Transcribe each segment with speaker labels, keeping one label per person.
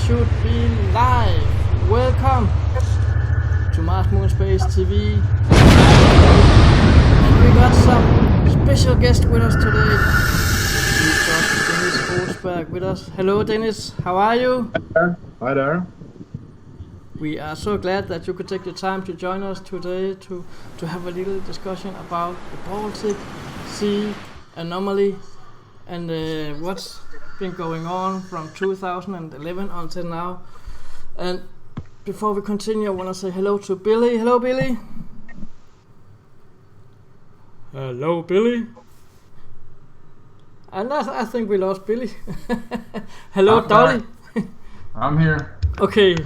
Speaker 1: should be live. Welcome to Mars Moon Space TV. And we got some special guest with us today. We've got Dennis Aasberg with us. Hello Dennis, how are you?
Speaker 2: Hi there.
Speaker 1: We are so glad that you could take the time to join us today to have a little discussion about the Baltic Sea Anomaly and what's been going on from 2011 until now. And before we continue, I want to say hello to Billy. Hello Billy. Hello Billy. And I think we lost Billy. Hello Dollie.
Speaker 2: I'm here.
Speaker 1: Okay.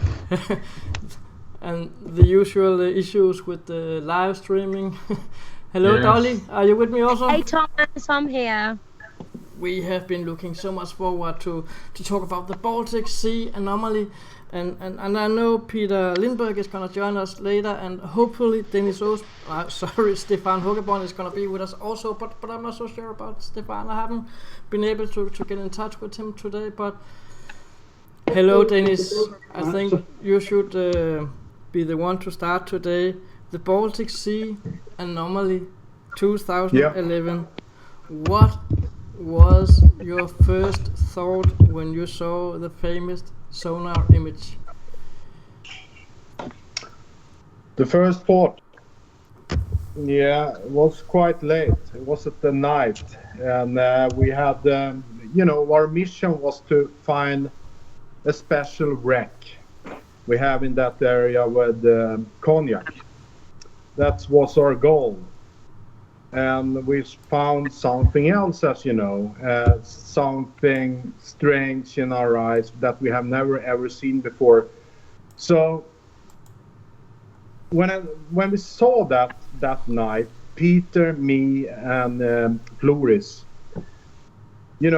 Speaker 1: And the usual issues with the live streaming. Hello yes. Dollie, are you with me also?
Speaker 3: Hey Thomas, I'm here.
Speaker 1: We have been looking so much forward to talk about the Baltic Sea Anomaly, and I know Peter Lindberg is going to join us later, and hopefully Stefan Hogeborn is going to be with us also, but I'm not so sure about Stefan. I haven't been able to get in touch with him today, but hello Dennis, I think you should be the one to start today. The Baltic Sea Anomaly 2011. What was your first thought when you saw the famous sonar image?
Speaker 2: The first thought, it was quite late. It was at the night, and we had, our mission was to find a special wreck we have in that area with Cognac. That was our goal. And we found something else, as you know, something strange in our eyes that we have never ever seen before. So when we saw that night, Peter, me, and Floris, we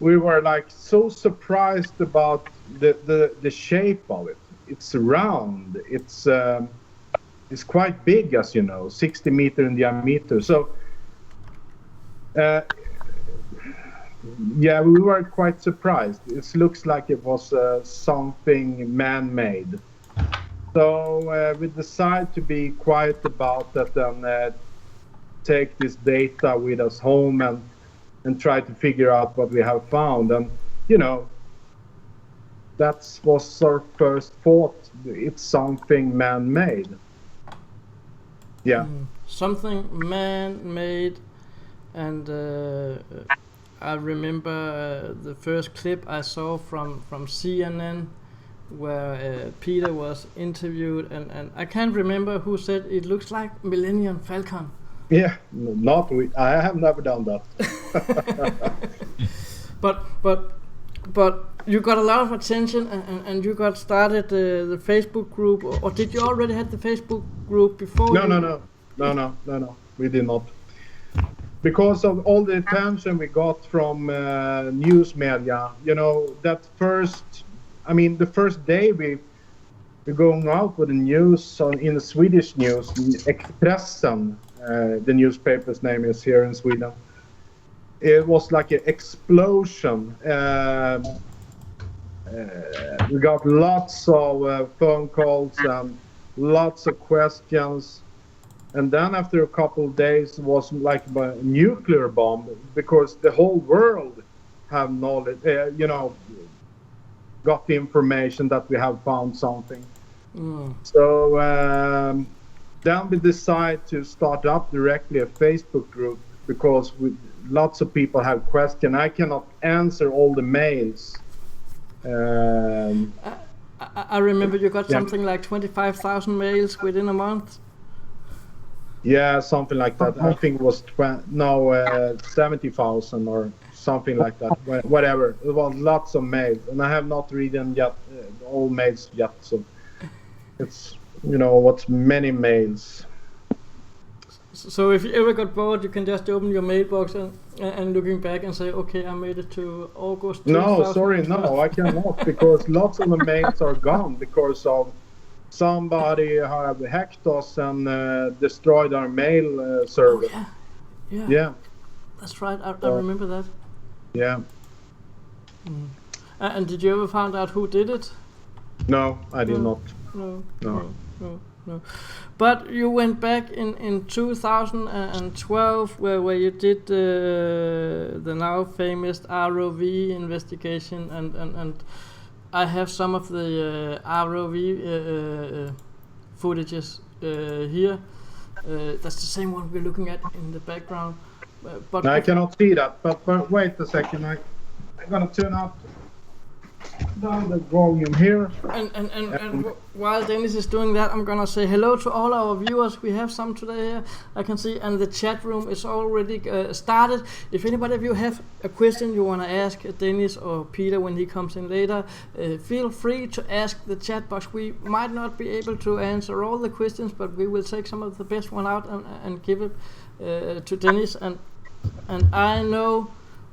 Speaker 2: were like so surprised about the shape of it. It's round. It's quite big, as you know, 60 meters in diameter. So, we were quite surprised. It looks like it was something man-made. So we decided to be quiet about that and take this data with us home and try to figure out what we have found. And, that was our first thought. It's something man-made. Yeah.
Speaker 1: Something man-made, and I remember the first clip I saw from CNN where Peter was interviewed, and I can't remember who said it looks like Millennium Falcon.
Speaker 2: Yeah, I have never done that. But you got a lot of attention, and you got started the Facebook group, or did you already have the Facebook group before? No, we did not. Because of all the attention we got from news media, the first day we're going out with the news in the Swedish news, Expressen, the newspaper's name is here in Sweden. It was like an explosion. We got lots of phone calls and lots of questions. And then after a couple of days, it was like a nuclear bomb, because the whole world have knowledge, got the information that we have found something. So then we decided to start up directly a Facebook group, because lots of people have questions. I cannot answer all the mails.
Speaker 1: I remember you got something like 25,000 mails within a month.
Speaker 2: Yeah, something like that. I think it was 70,000 or something like that. Whatever. It was lots of mails, and I have not read them yet, all mails yet. So it's what's many mails.
Speaker 1: So if you ever got bored, you can just open your mailbox and looking back and say, okay, I made it to August 2012.
Speaker 2: No, I cannot, because lots of the mails are gone because of somebody have hacked us and destroyed our mail server.
Speaker 1: Oh, yeah. That's right. I remember that.
Speaker 2: Yeah.
Speaker 1: And did you ever find out who did it?
Speaker 2: No, I did not.
Speaker 1: No. But you went back in 2012 where you did the now famous ROV investigation, and I have some of the ROV footages here. That's the same one we're looking at in the background. But
Speaker 2: I cannot see that, but wait a second, I'm gonna turn up down the volume here.
Speaker 1: And while Dennis is doing that, I'm gonna say hello to all our viewers. We have some today here, I can see, and the chat room is already started. If anybody of you have a question you wanna ask Dennis or Peter when he comes in later, feel free to ask the chat box. We might not be able to answer all the questions, but we will take some of the best one out and give it to Dennis. And I know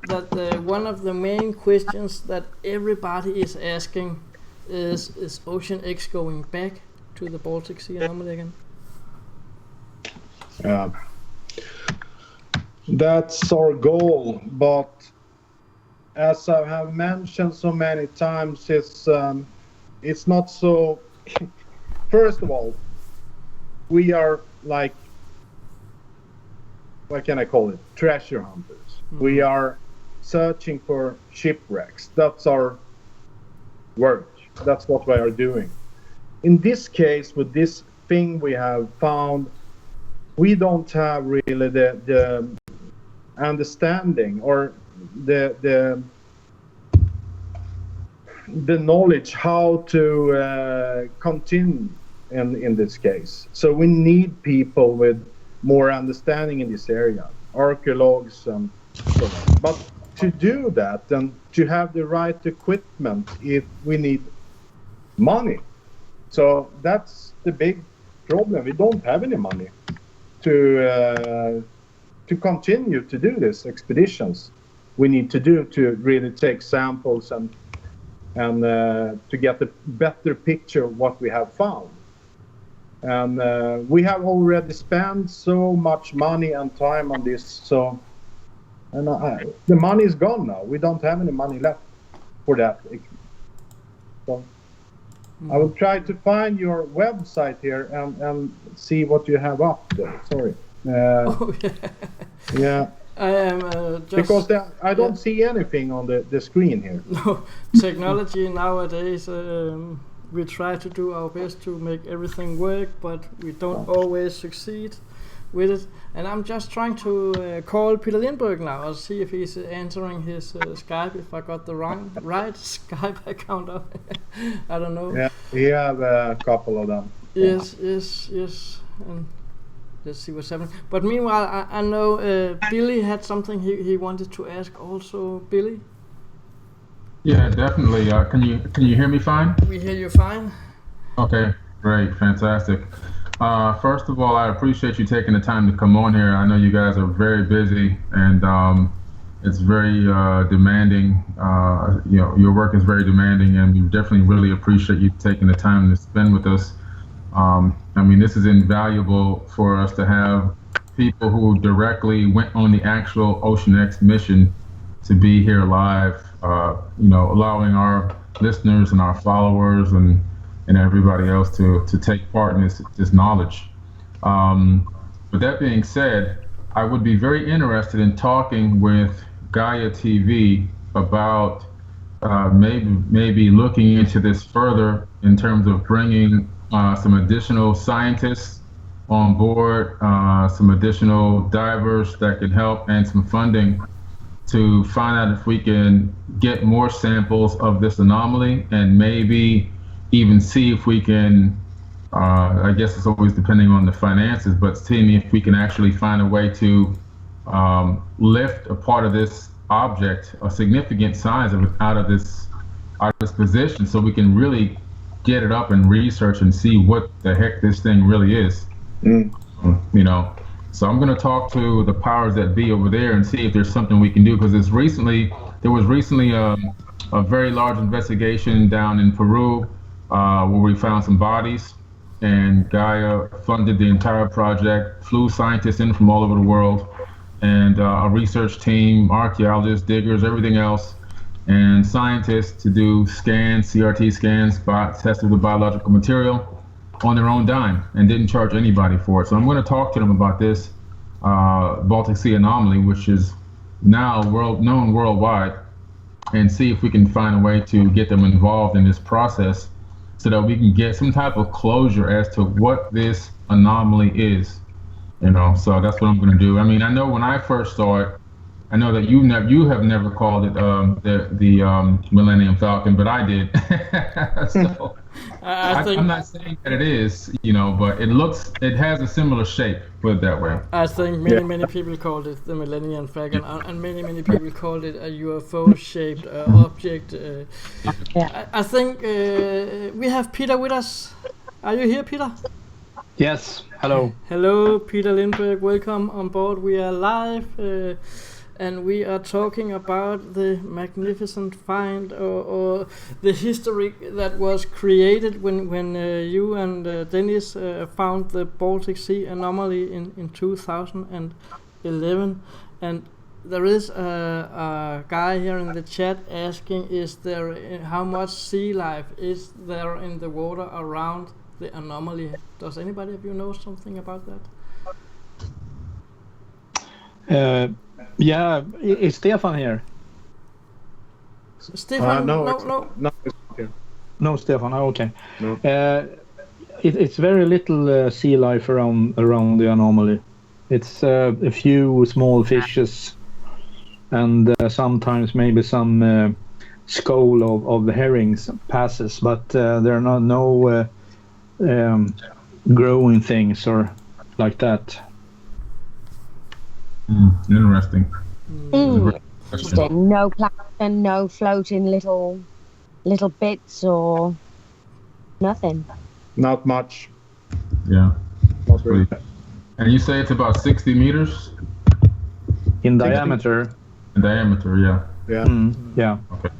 Speaker 1: that one of the main questions that everybody is asking is Ocean X going back to the Baltic Sea Anomaly again?
Speaker 2: That's our goal, but as I have mentioned so many times, it's not so. First of all, we are like, what can I call it? Treasure hunters. Mm-hmm. We are searching for shipwrecks. That's our work. That's what we are doing. In this case, with this thing we have found, we don't have really the understanding or the knowledge how to continue in this case. So we need people with more understanding in this area, archaeologists and so on. But to do that and to have the right equipment, we need money. So that's the big problem. We don't have any money to continue to do these expeditions we need to do to really take samples and to get a better picture of what we have found. And we have already spent so much money and time on this, and the money is gone now. We don't have any money left for that. So I will try to find your website here and see what you have up there. Sorry. Yeah.
Speaker 1: I am just...
Speaker 2: Because I don't see anything on the screen here.
Speaker 1: No, technology nowadays, we try to do our best to make everything work, but we don't always succeed with it. And I'm just trying to call Peter Lindberg now. I'll see if he's answering his Skype, if I got the right Skype account up. I don't know.
Speaker 2: Yeah, we have a couple of them.
Speaker 1: Yes. And let's see what's happening. But meanwhile, I know Billy had something he wanted to ask also. Billy?
Speaker 4: Yeah, definitely. Can you hear me fine?
Speaker 1: We hear you fine.
Speaker 4: Okay, great, fantastic. First of all, I appreciate you taking the time to come on here. I know you guys are very busy, and it's very demanding. Your work is very demanding, and we definitely really appreciate you taking the time to spend with us. I mean, this is invaluable for us to have people who directly went on the actual Ocean X mission to be here live, allowing our listeners and our followers and everybody else to take part in this knowledge. With that being said, I would be very interested in talking with Gaia TV about maybe looking into this further in terms of bringing some additional scientists on board, some additional divers that can help, and some funding to find out if we can get more samples of this anomaly, and maybe even see if we can, I guess it's always depending on the finances, but seeing if we can actually find a way to lift a part of this object, a significant size of it, out of this position, so we can really get it up and research and see what the heck this thing really is. So I'm going to talk to the powers that be over there and see if there's something we can do, because there was recently a very large investigation down in Peru where we found some bodies, and Gaia funded the entire project, flew scientists in from all over the world, and a research team, archaeologists, diggers, everything else. and scientists to do scans, CRT scans, tested the biological material on their own dime and didn't charge anybody for it. So I'm going to talk to them about this Baltic Sea Anomaly, which is now known worldwide, and see if we can find a way to get them involved in this process so that we can get some type of closure as to what this anomaly is. So that's what I'm going to do. I mean, I know when I first saw it, I know that you have never called it the Millennium Falcon, but I did. So I'm not saying that it is, but it has a similar shape, put it that way.
Speaker 1: I think many people called it the Millennium Falcon, and many people called it a UFO-shaped object. I think we have Peter with us. Are you here, Peter?
Speaker 5: Yes. Hello.
Speaker 1: Hello, Peter Lindberg. Welcome on board. We are live. And we are talking about the magnificent find or the history that was created when you and Dennis found the Baltic Sea Anomaly in 2011. And there is a guy here in the chat asking, how much sea life is there in the water around the anomaly? Does anybody of you know something about that?
Speaker 5: Yeah, is Stefan here?
Speaker 1: Stefan?
Speaker 2: No,
Speaker 5: No, Stefan. Oh, okay.
Speaker 2: No.
Speaker 5: It's very little sea life around the anomaly. It's a few small fishes, and sometimes maybe some school of herrings passes, but there are no growing things or like that.
Speaker 4: Interesting.
Speaker 3: Interesting. No plankton, no floating little bits or nothing.
Speaker 2: Not much.
Speaker 4: Yeah.
Speaker 2: Not really.
Speaker 4: And you say it's about 60 meters?
Speaker 5: In diameter.
Speaker 4: In diameter, yeah.
Speaker 2: Yeah.
Speaker 5: Yeah.
Speaker 4: Okay.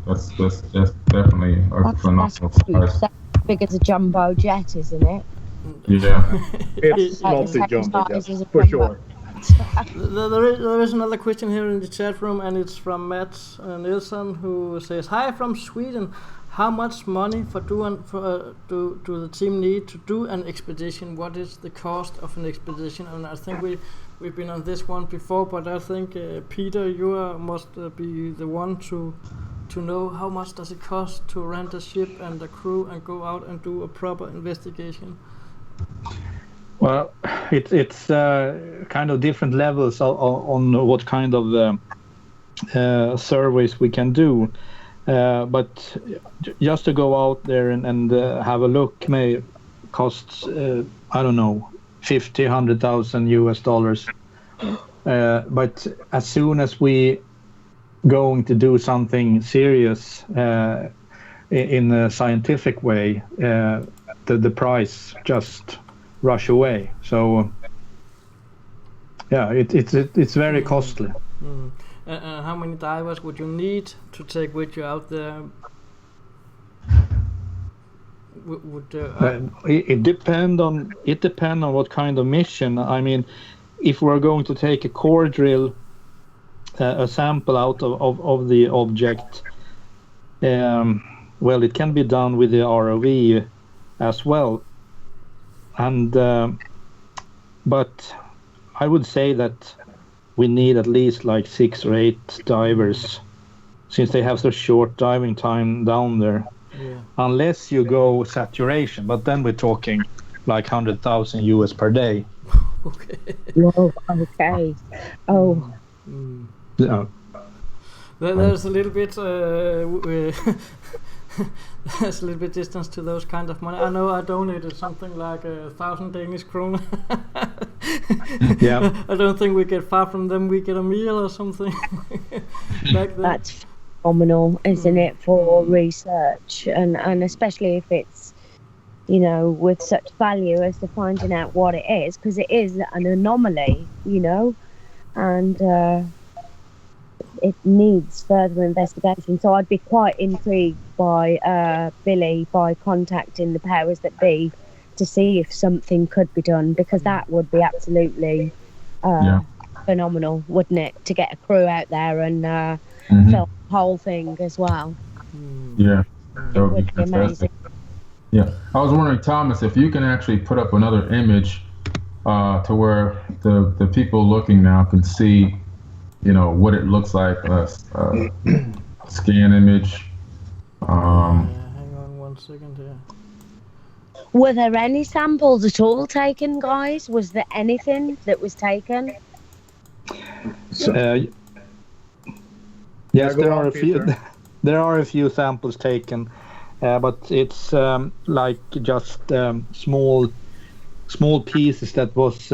Speaker 4: That's definitely a phenomenal size.
Speaker 3: That's big as a jumbo jet, isn't it?
Speaker 4: Yeah.
Speaker 2: It's not a jumbo jet, for sure.
Speaker 1: There is another question here in the chat room, and it's from Matt Nilsson, who says, "Hi from Sweden. How much money do the team need to do an expedition? What is the cost of an expedition?" And I think we've been on this one before, but I think Peter, you must be the one to know how much does it cost to rent a ship and a crew and go out and do a proper investigation.
Speaker 5: Well, it's kind of different levels on what kind of surveys we can do. But just to go out there and have a look may cost, I don't know, $100,000 US. But as soon as we going to do something serious in a scientific way, the price just rush away. So yeah, it's very costly.
Speaker 1: How many divers would you need to take with you out there?
Speaker 5: It depends on what kind of mission. I mean, if we're going to take a core drill, a sample out of the object, well, it can be done with the ROV as well. And but I would say that we need at least like 6 or 8 divers, since they have so short diving time down there.
Speaker 1: Yeah.
Speaker 5: Unless you go saturation, but then we're talking like 100,000 US per day.
Speaker 1: Okay.
Speaker 3: Whoa, okay. Oh.
Speaker 5: Yeah.
Speaker 1: There's a little bit there's a little bit distance to those kind of money. I know I donated something like 1,000 Danish kroner.
Speaker 5: Yeah.
Speaker 1: I don't think we get far from them. We get a meal or something. Back then.
Speaker 3: That's phenomenal, isn't it, for research, and especially if it's, you know, with such value as to finding out what it is, because it is an anomaly, you know, and it needs further investigation. So I'd be quite intrigued by Billy by contacting the powers that be to see if something could be done, because that would be absolutely phenomenal, wouldn't it, to get a crew out there and film the whole thing as well.
Speaker 4: Yeah, that would be
Speaker 3: Would be amazing.
Speaker 4: Yeah, I was wondering, Thomas, if you can actually put up another image to where the people looking now can see, what it looks like, scan image.
Speaker 1: Hang on 1 second here.
Speaker 3: Were there any samples at all taken, guys? Was there anything that was taken?
Speaker 5: Yes, there are a few. There are a few samples taken, but it's like just small pieces that was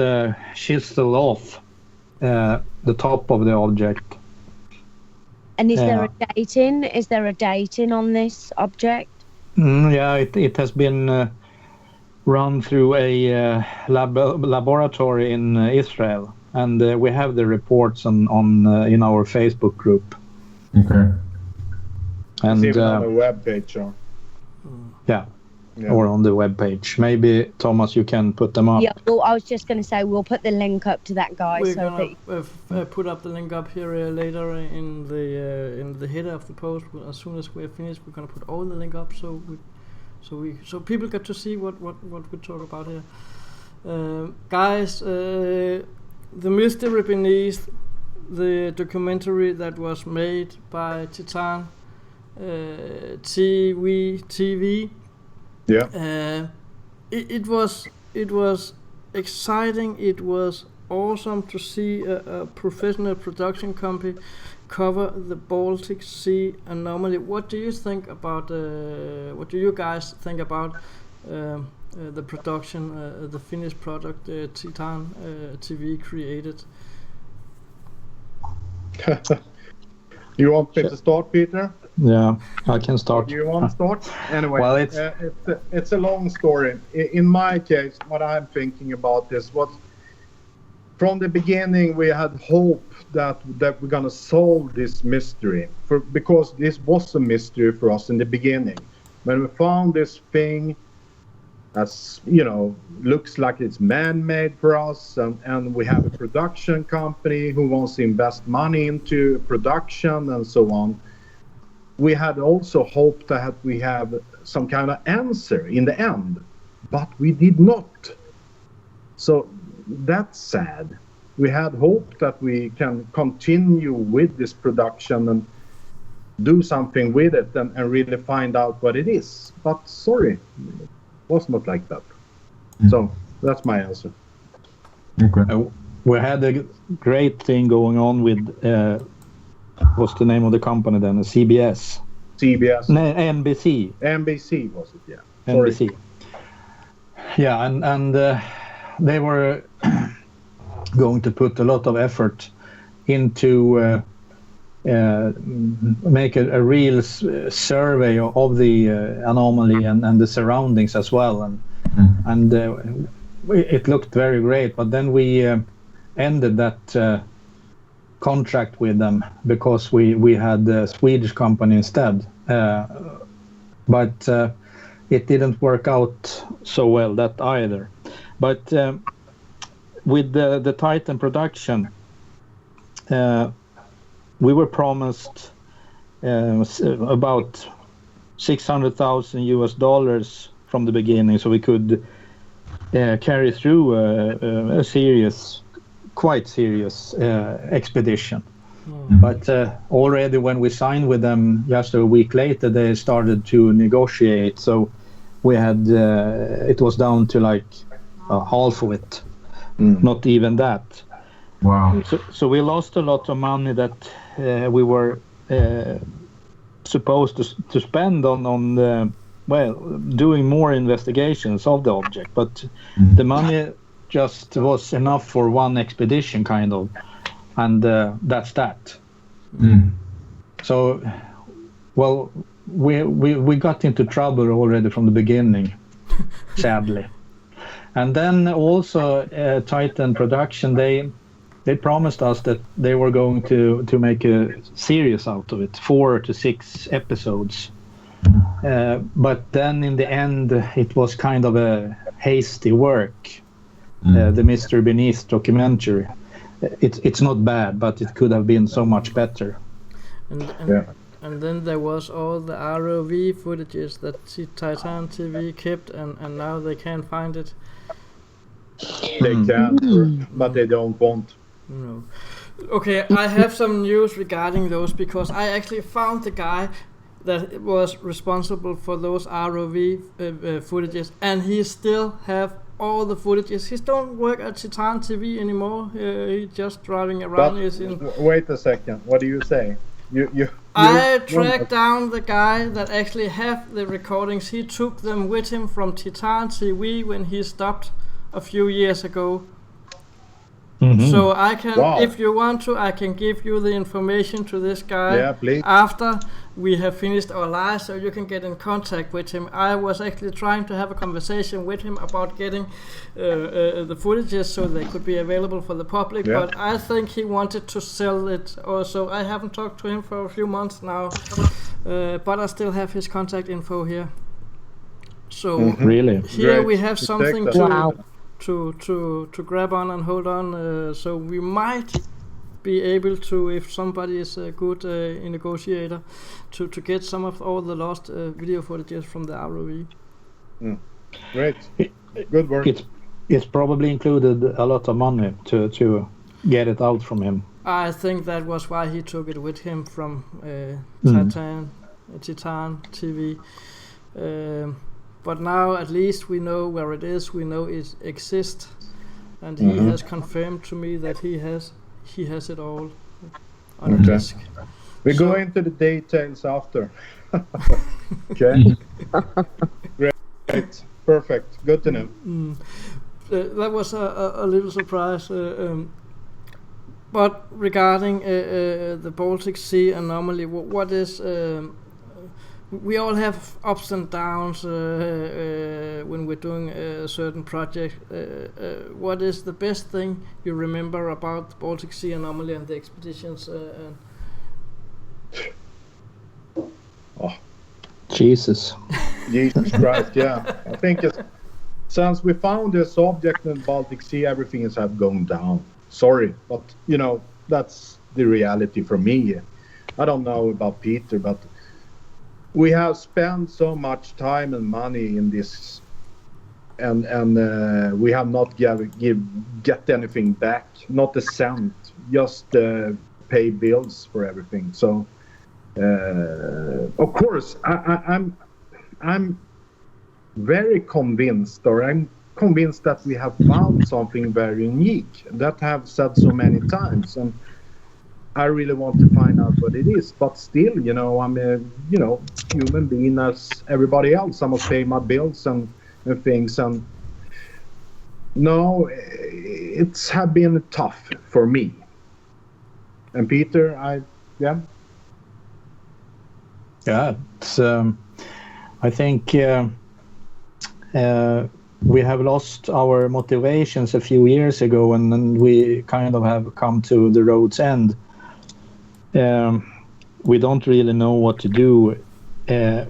Speaker 5: chiseled off the top of the object.
Speaker 3: And is there a dating? Is there a dating on this object?
Speaker 5: Yeah, it has been run through a laboratory in Israel, and we have the reports on in our Facebook group.
Speaker 4: Okay.
Speaker 2: And it's even on the web page, or?
Speaker 5: Yeah, or on the web page. Maybe Thomas, you can put them up.
Speaker 3: Yeah, well, I was just going to say we'll put the link up to that, guys.
Speaker 1: We're gonna put up the link up here later in the header of the post. As soon as we're finished, we're gonna put all the link up so people get to see what we talk about here. Guys, the mystery beneath the documentary that was made by Titan TV.
Speaker 2: Yeah.
Speaker 1: It was exciting. It was awesome to see a professional production company cover the Baltic Sea Anomaly. What do you think about? What do you guys think about the production, the finished product Titan TV created?
Speaker 2: You want me to start, Peter?
Speaker 5: Yeah, I can start.
Speaker 2: Do you want to start? Anyway,
Speaker 5: well,
Speaker 2: it's a long story. In my case, what I'm thinking about this was, from the beginning, we had hope that we're gonna solve this mystery, because this was a mystery for us in the beginning. When we found this thing, as looks like it's man-made for us, and we have a production company who wants to invest money into production and so on. We had also hoped that we have some kind of answer in the end, but we did not. So that's sad. We had hoped that we can continue with this production and do something with it and really find out what it is. But sorry, it was not like that. So that's my answer.
Speaker 5: Okay. We had a great thing going on with what's the name of the company then? CBS. No, NBC.
Speaker 2: NBC was it? Yeah.
Speaker 5: NBC. Yeah, and they were going to put a lot of effort into make a real survey of the anomaly and the surroundings as well, and it looked very great. But then we ended that contract with them because we had a Swedish company instead, but it didn't work out so well that either. But with the Titan production, we were promised about $600,000 from the beginning, so we could carry through a quite serious expedition. But already when we signed with them, just a week later, they started to negotiate. So we had it was down to like half of it, not even that.
Speaker 4: Wow!
Speaker 5: So we lost a lot of money that we were supposed to spend on doing more investigations of the object, but the money just was enough for one expedition, kind of, and that's that. So, well, we got into trouble already from the beginning, sadly. And then also Titan Production, they promised us that they were going to make a series out of it, 4 to 6 episodes. But then in the end, it was kind of a hasty work. The Mr. Beneath documentary. It's not bad, but it could have been so much better.
Speaker 1: And then there was all the ROV footages that Titan TV kept, and now they can't find it.
Speaker 2: They can, but they don't want.
Speaker 1: No. Okay, I have some news regarding those, because I actually found the guy that was responsible for those ROV footages, and he still have all the footages. He don't work at Titan TV anymore. He's just driving around.
Speaker 2: Wait a second. What do you say?
Speaker 1: I tracked down the guy that actually have the recordings. He took them with him from Titan TV when he stopped a few years ago. So I can, if you want to, I can give you the information to this guy after we have finished our live, so you can get in contact with him. I was actually trying to have a conversation with him about getting the footages so they could be available for the public, but I think he wanted to sell it also. I haven't talked to him for a few months now, but I still have his contact info here. So
Speaker 5: really,
Speaker 1: here we have something to grab on and hold on, so we might be able to, if somebody is a good negotiator, to get some of all the lost video footages from the ROV.
Speaker 2: Great, good work.
Speaker 5: It's probably included a lot of money to get it out from him.
Speaker 1: I think that was why he took it with him from Titan TV. But now at least we know where it is. We know it exists, and he has confirmed to me that he has it all on a disk.
Speaker 2: We go into the details after. Okay. Great. Perfect. Good to know.
Speaker 1: That was a little surprise. But regarding the Baltic Sea Anomaly, what is... we all have ups and downs when we're doing a certain project. What is the best thing you remember about the Baltic Sea Anomaly and the expeditions?
Speaker 5: Jesus
Speaker 2: Christ, yeah. I think since we found this object in the Baltic Sea, everything has gone down. Sorry, but that's the reality for me. I don't know about Peter, but we have spent so much time and money in this, and we have not get anything back, not a cent, just pay bills for everything. So of course I'm very convinced, I'm convinced that we have found something very unique that I have said so many times, and I really want to find out what it is. But still, I'm a human being as everybody else. I must pay my bills and things, and no, it's have been tough for me. And Peter,
Speaker 5: it's I think we have lost our motivations a few years ago, and then we kind of have come to the road's end. We don't really know what to do to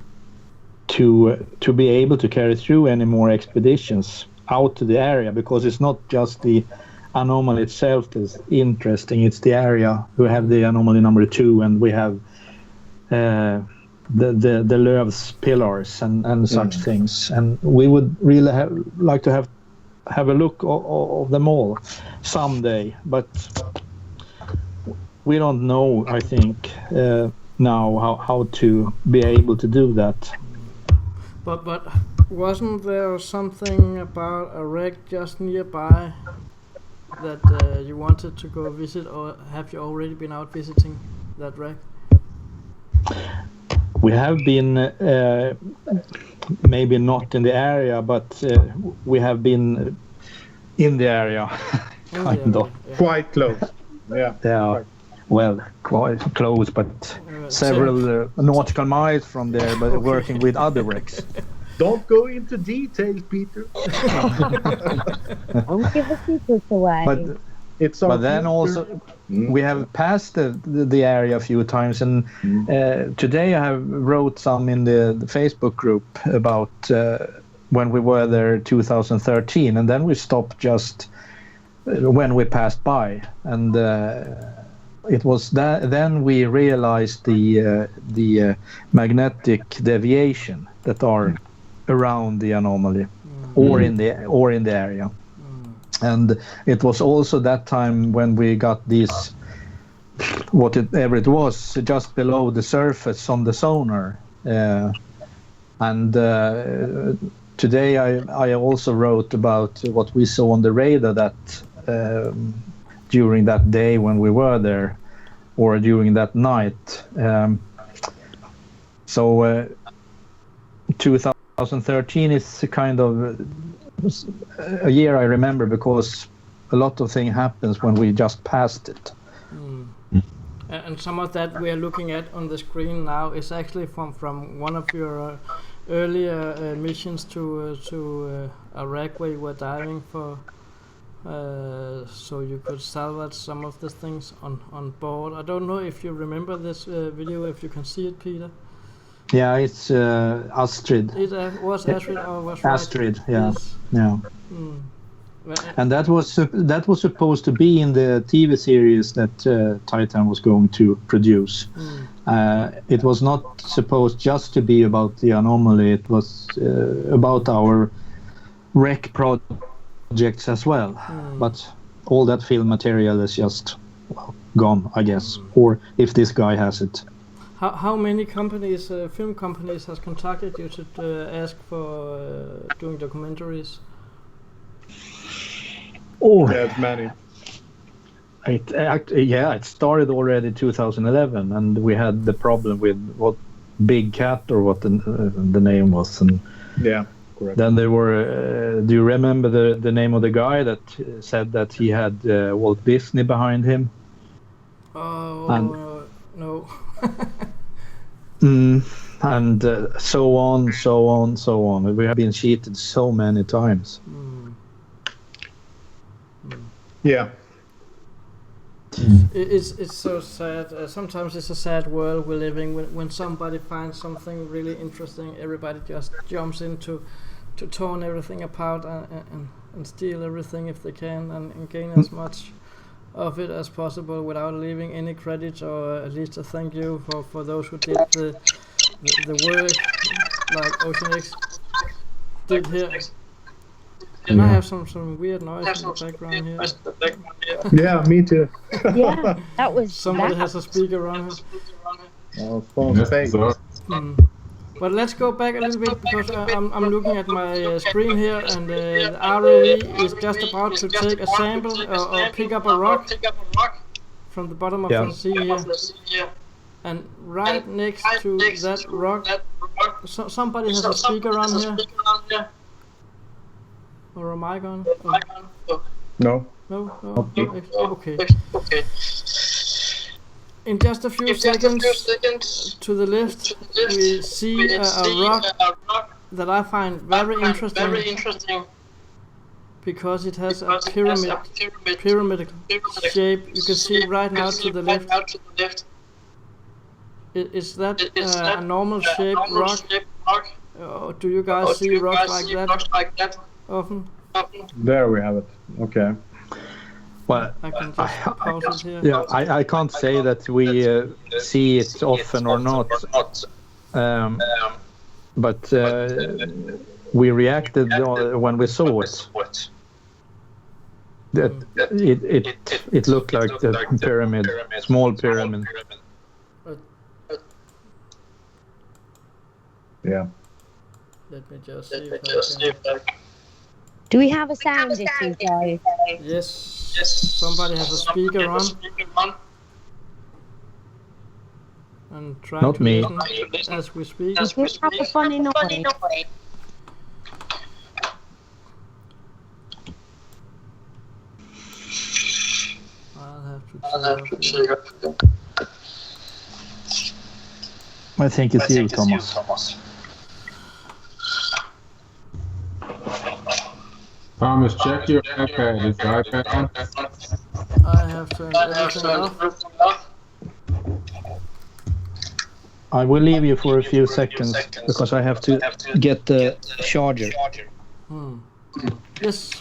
Speaker 5: be able to carry through any more expeditions out to the area, because it's not just the anomaly itself that's interesting, it's the area. We have the anomaly number 2, and we have the Löf's pillars and such things, and we would really like to have a look of them all someday, but we don't know, I think, now how to be able to do that.
Speaker 1: But wasn't there something about a wreck just nearby that you wanted to go visit, or have you already been out visiting that wreck?
Speaker 5: We have been, maybe not in the area, but we have been in the area, kind of.
Speaker 2: Quite close. Yeah.
Speaker 5: Well, quite close, but several nautical miles from there, but working with other wrecks.
Speaker 2: Don't go into details, Peter.
Speaker 3: Don't give the secrets away.
Speaker 5: But then also, we have passed the area a few times, and today I have wrote some in the Facebook group about when we were there 2013, and then we stopped just when we passed by, and it was that then we realized the magnetic deviation that are around the anomaly or in the area. And it was also that time when we got these, whatever it was, just below the surface on the sonar. Today I also wrote about what we saw on the radar that during that day when we were there, or during that night. 2013 is kind of a year I remember because a lot of things happens when we just passed it.
Speaker 1: And some of that we are looking at on the screen now is actually from one of your earlier missions to Iraq, where you were diving for, so you could salvage some of the things on board. I don't know if you remember this video, if you can see it, Peter.
Speaker 5: Yeah, it's Astrid.
Speaker 1: It was Astrid, or was
Speaker 5: Astrid,
Speaker 1: right?
Speaker 5: yeah,
Speaker 1: Yes.
Speaker 5: yeah.
Speaker 1: Well,
Speaker 5: And that was supposed to be in the TV series that Titan was going to produce. It was not supposed just to be about the anomaly. It was about our wreck projects as well. But all that film material is just gone, I guess. Or if this guy has it.
Speaker 1: How many companies, film companies, has contacted you to ask for doing documentaries?
Speaker 5: Oh,
Speaker 2: There's many.
Speaker 5: It started already in 2011, and we had the problem with what Big Cat or what the name was, and
Speaker 2: Yeah, correct.
Speaker 5: then there were. Do you remember the name of the guy that said that he had Walt Disney behind him?
Speaker 1: Oh, no.
Speaker 5: And so on. We have been cheated so many times.
Speaker 2: Yeah.
Speaker 1: It's so sad. Sometimes it's a sad world we're living. When somebody finds something really interesting, everybody just jumps into to torn everything apart and steal everything if they can, and gain as much of it as possible without leaving any credit, or at least a thank you for those who did the work, like Ocean X did here. And I have some weird noise in the background here.
Speaker 2: Yeah, me too.
Speaker 3: Yeah, that was.
Speaker 1: Somebody has a speaker on here.
Speaker 2: Oh, phone's fake.
Speaker 1: But let's go back a little bit, because I'm looking at my screen here, and the RAE is just about to take a sample or pick up a rock from the bottom of the sea here. And right next to that rock, somebody has a speaker on here. Or a mic on?
Speaker 2: No.
Speaker 1: No? Okay. In just a few seconds to the left, we see a rock that I find very interesting, because it has a pyramidal shape. You can see right now to the left. Is that a normal shaped rock? Do you guys see rocks like that often?
Speaker 2: There we have it. Okay.
Speaker 5: Well,
Speaker 1: I can just pause it here.
Speaker 5: yeah, I can't say that we see it often or not, but we reacted when we saw it. That it looked like the pyramid, small pyramid.
Speaker 2: Yeah.
Speaker 1: Let me just see if I can.
Speaker 3: Do we have a sound issue, guys?
Speaker 1: Yes. Somebody has a speaker on. And trying
Speaker 5: Not
Speaker 1: to
Speaker 5: me.
Speaker 1: listen as we speak.
Speaker 3: Does this have a funny noise?
Speaker 1: I'll have to check up here.
Speaker 5: I think it's you, Thomas.
Speaker 4: Thomas, check your iPad. Is the iPad on?
Speaker 1: I have turned everything off.
Speaker 5: I will leave you for a few seconds because I have to get the charger.
Speaker 1: Yes.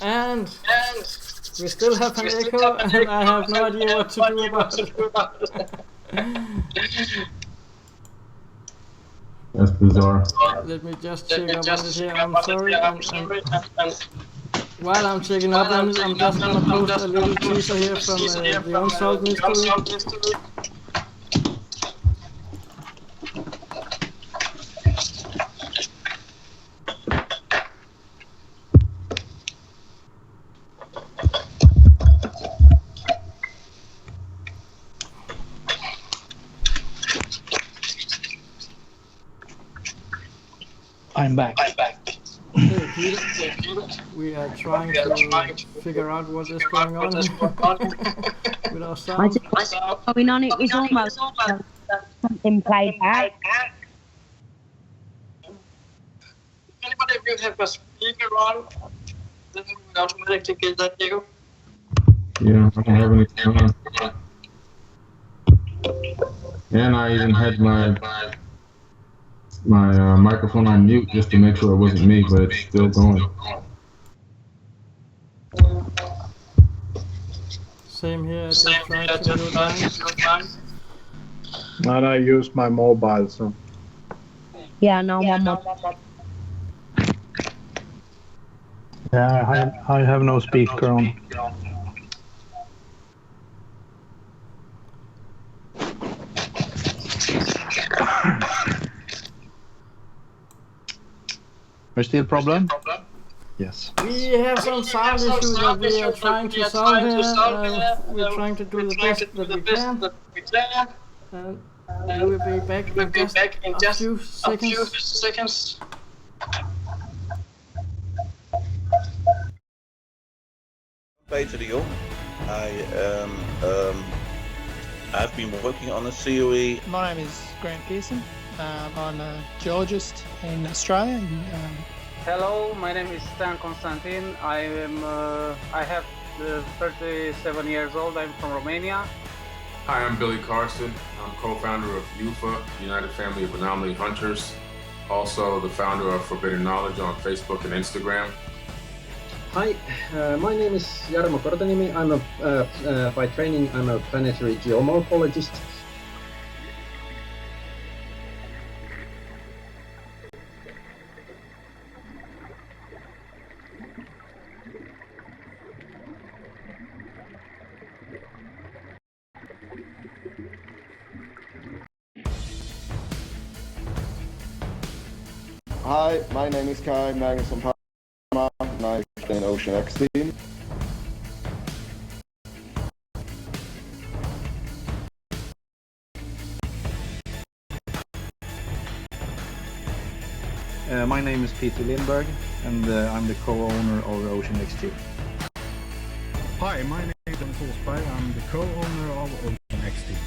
Speaker 1: And we still have an echo, and I have no idea what to do about it.
Speaker 4: That's bizarre.
Speaker 1: Let me just check up on it here. I'm sorry. And while I'm checking up on it, I'm just gonna post a little teaser here from the Unsolved Mystery.
Speaker 5: I'm back.
Speaker 1: Hey Peter, we are trying to figure out what is going on with our sound.
Speaker 3: What's going on? It was almost something played back.
Speaker 2: Anybody of you have a speaker on? Then we will automatically get that echo.
Speaker 4: Yeah, I don't have any. And I even had my microphone on mute just to make sure it wasn't me, but it's still going.
Speaker 1: Same here, I just tried to do it.
Speaker 2: And I use my mobile, so.
Speaker 3: Yeah, no, Mama.
Speaker 5: Yeah, I have no speaker on. Still problem? Yes.
Speaker 1: We have some sound issues that we are trying to solve here. We're trying to do the best that we can. We'll be back in just a few seconds.
Speaker 6: Peter de Jong. I've been working on a COE.
Speaker 7: My name is Grant Pearson. I'm a geologist in Australia.
Speaker 8: Hello, my name is Stan Constantin. I have 37 years old. I'm from Romania.
Speaker 9: Hi, I'm Billy Carson. I'm co-founder of UFA, United Family of Anomaly Hunters. Also the founder of Forbidden Knowledge on Facebook and Instagram.
Speaker 10: Hi, my name is Jarmo Kortenimi. By training, I'm a planetary geomorphologist.
Speaker 11: Hi, my name is Cai Magnusson, and I'm in Ocean X team.
Speaker 5: My name is Peter Lindberg, and I'm the co-owner of Ocean X team.
Speaker 12: Hi, my name is Aasberg. I'm the co-owner of Ocean X team.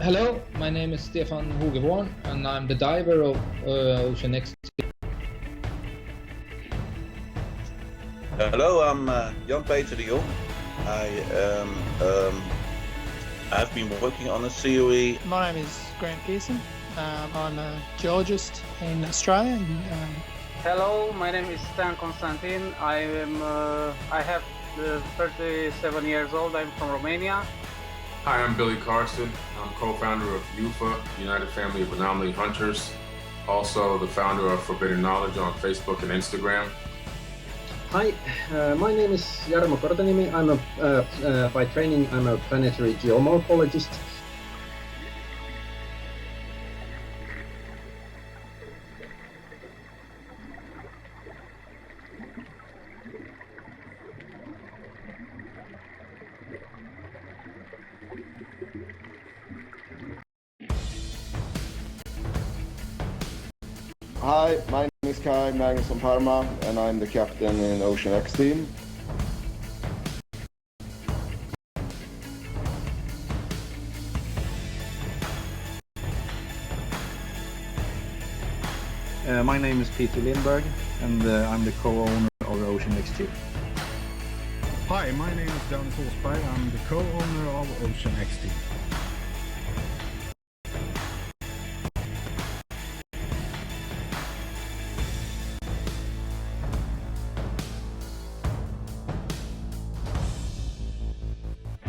Speaker 13: Hello, my name is Stefan Hogeborn, and I'm the diver of Ocean X.
Speaker 6: Hello, I'm Jan-Peter de Jong. I've been working on a COE.
Speaker 7: My name is Grant Pearson. I'm a geologist in Australia.
Speaker 8: Hello, my name is Stan Constantin. I have 37 years old. I'm from Romania.
Speaker 9: Hi, I'm Billy Carson. I'm co-founder of UFA, United Family of Anomaly Hunters. Also the founder of Forbidden Knowledge on Facebook and Instagram.
Speaker 10: Hi, my name is Jarmo Kortenimi. By training, I'm a planetary geomorphologist.
Speaker 11: Hi, my name is Cai Magnusson, and I'm the captain in Ocean X team.
Speaker 5: My name is Peter Lindberg, and I'm the co-owner of Ocean X team.
Speaker 12: Hi, my name is Dennis Aasberg. I'm the co-owner of Ocean XT.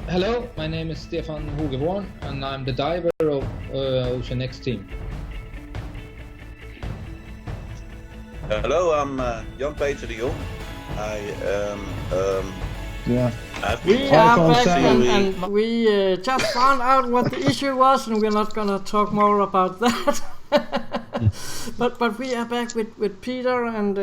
Speaker 13: Hello, my name is Stefan Hogeborn, and I'm the diver of Ocean X team.
Speaker 6: Hello, I'm Jan Peter de Jong. I am.
Speaker 1: We are back and we just found out what the issue was, and we're not gonna talk more about that. but we are back with Peter and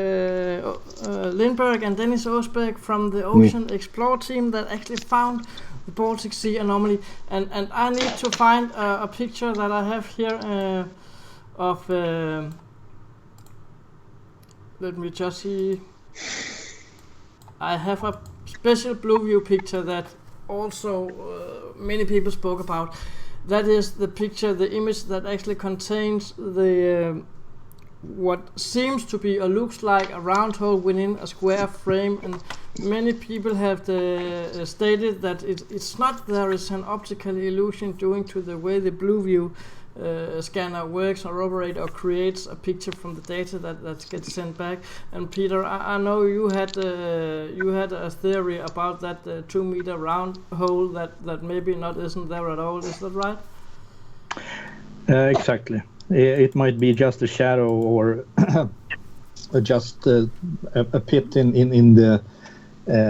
Speaker 1: Lindberg and Dennis Aasberg from the Ocean Explore team that actually found the Baltic Sea Anomaly, and I need to find a picture that I have here of let me just see. I have a special blue view picture that also many people spoke about. That is the picture, the image that actually contains the what seems to be or looks like a round hole within a square frame, and many people have stated that it's not there is an optical illusion due to the way the blue view scanner works or operates or creates a picture from the data that gets sent back. And Peter, I know you had a theory about that 2 meter round hole that maybe isn't there at all. Is that right?
Speaker 5: Exactly. It might be just a shadow or just a pit in the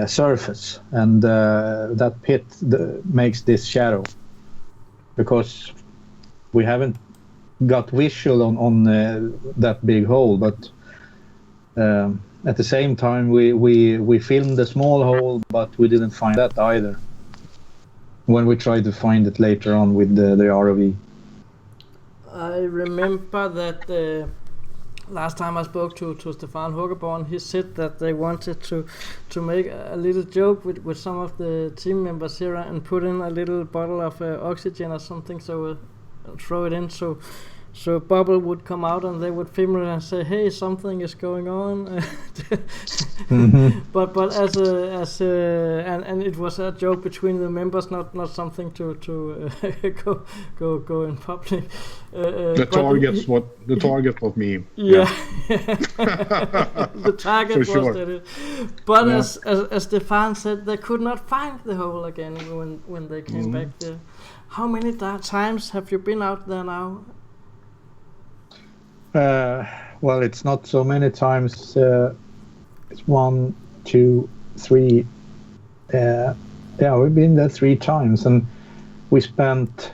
Speaker 5: surface, and that pit makes this shadow, because we haven't got visual on that big hole, but at the same time we filmed the small hole, but we didn't find that either when we tried to find it later on with the ROV.
Speaker 1: I remember that last time I spoke to Stefan Hogeborn, he said that they wanted to make a little joke with some of the team members here and put in a little bottle of oxygen or something, so throw it in so bubble would come out and they would film it and say, hey, something is going on. But and it was a joke between the members, not something to go in public.
Speaker 2: The target was me.
Speaker 1: Yeah. The target was
Speaker 2: sure.
Speaker 1: that. But as Stefan said, they could not find the hole again when they came back there. How many times have you been out there now?
Speaker 5: Well, it's not so many times. It's 1, 2, 3. We've been there 3 times, and we spent.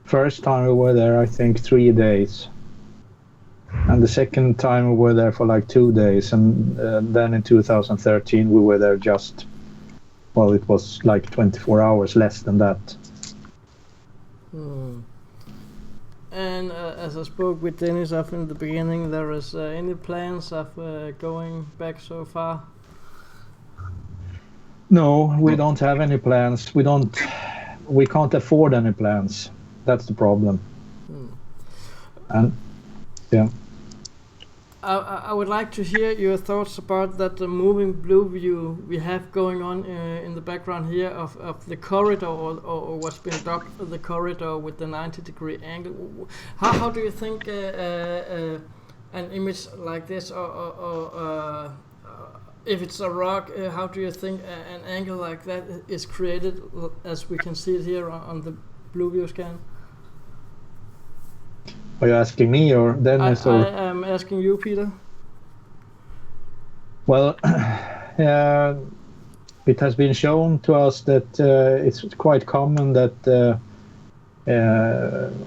Speaker 5: First time we were there, I think 3 days, and the second time we were there for like 2 days, and then in 2013 we were there just. Well, it was like 24 hours, less than that.
Speaker 1: And as I spoke with Dennis up in the beginning, there is any plans of going back so far?
Speaker 5: No, we don't have any plans. We can't afford any plans. That's the problem. And yeah.
Speaker 1: I would like to hear your thoughts about that moving blue view we have going on in the background here of the corridor or what's been dubbed the corridor with the 90-degree angle. How do you think an image like this or if it's a rock, how do you think an angle like that is created as we can see it here on the blue view scan?
Speaker 5: Are you asking me or Dennis?
Speaker 1: I am asking you, Peter.
Speaker 5: Well, it has been shown to us that it's quite common that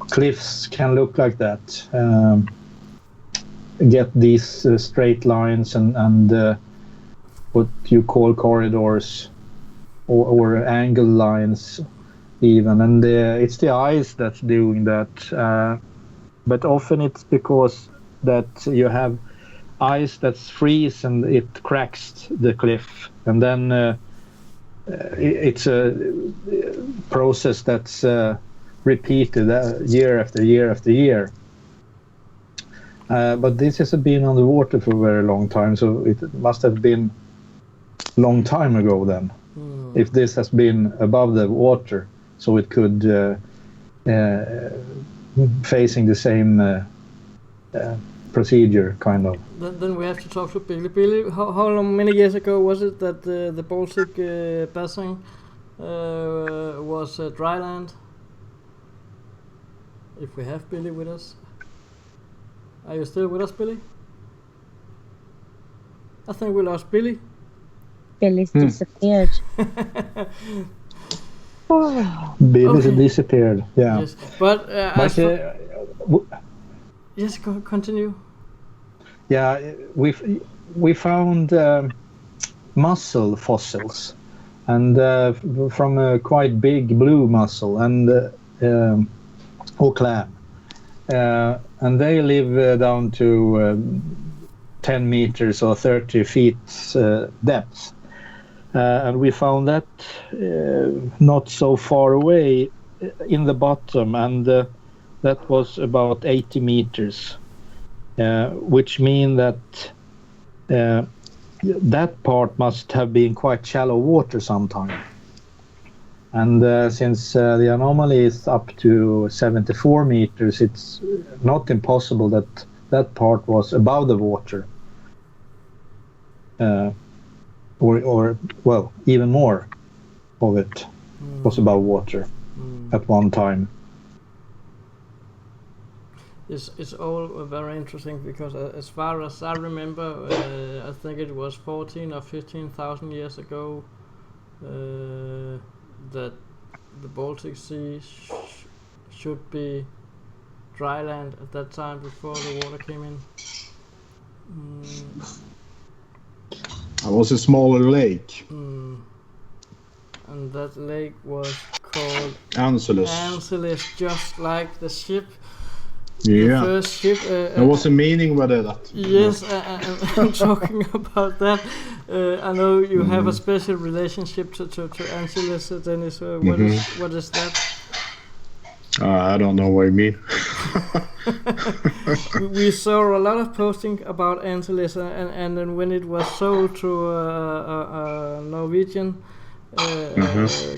Speaker 5: cliffs can look like that. Get these straight lines and what you call corridors or angle lines even. And it's the ice that's doing that. But often it's because that you have ice that's freeze and it cracks the cliff, and then it's a process that's repeated year after year after year. But this has been on the water for a very long time, so it must have been long time ago then. If this has been above the water, so it could facing the same procedure, kind of.
Speaker 1: Then we have to talk to Billy. Billy, how many years ago was it that the Baltic basin was dry land? If we have Billy with us. Are you still with us, Billy? I think we lost Billy.
Speaker 3: Billy's disappeared.
Speaker 5: Billy's disappeared, yeah.
Speaker 1: Yes, but yes, continue.
Speaker 5: Yeah, we found mussel fossils, and from a quite big blue mussel and or clam, and they live down to 10 meters or 30 feet depth, and we found that not so far away in the bottom, and that was about 80 meters. Which mean that that part must have been quite shallow water sometime. And since the anomaly is up to 74 meters, it's not impossible that that part was above the water. Or well, even more of it was above water at one time.
Speaker 1: It's all very interesting because as far as I remember, I think it was 14 or 15,000 years ago that the Baltic Sea should be dry land at that time before the water came in.
Speaker 2: It was a smaller lake.
Speaker 1: And that lake was called
Speaker 2: Ancellus,
Speaker 1: just like the ship.
Speaker 2: Yeah,
Speaker 1: the first ship.
Speaker 2: There was a meaning with that.
Speaker 1: Yes, and talking about that, I know you have a special relationship to Ancellus, Dennis. What is that?
Speaker 2: I don't know what you mean.
Speaker 1: We saw a lot of posting about Ancellus, and then when it was sold to a Norwegian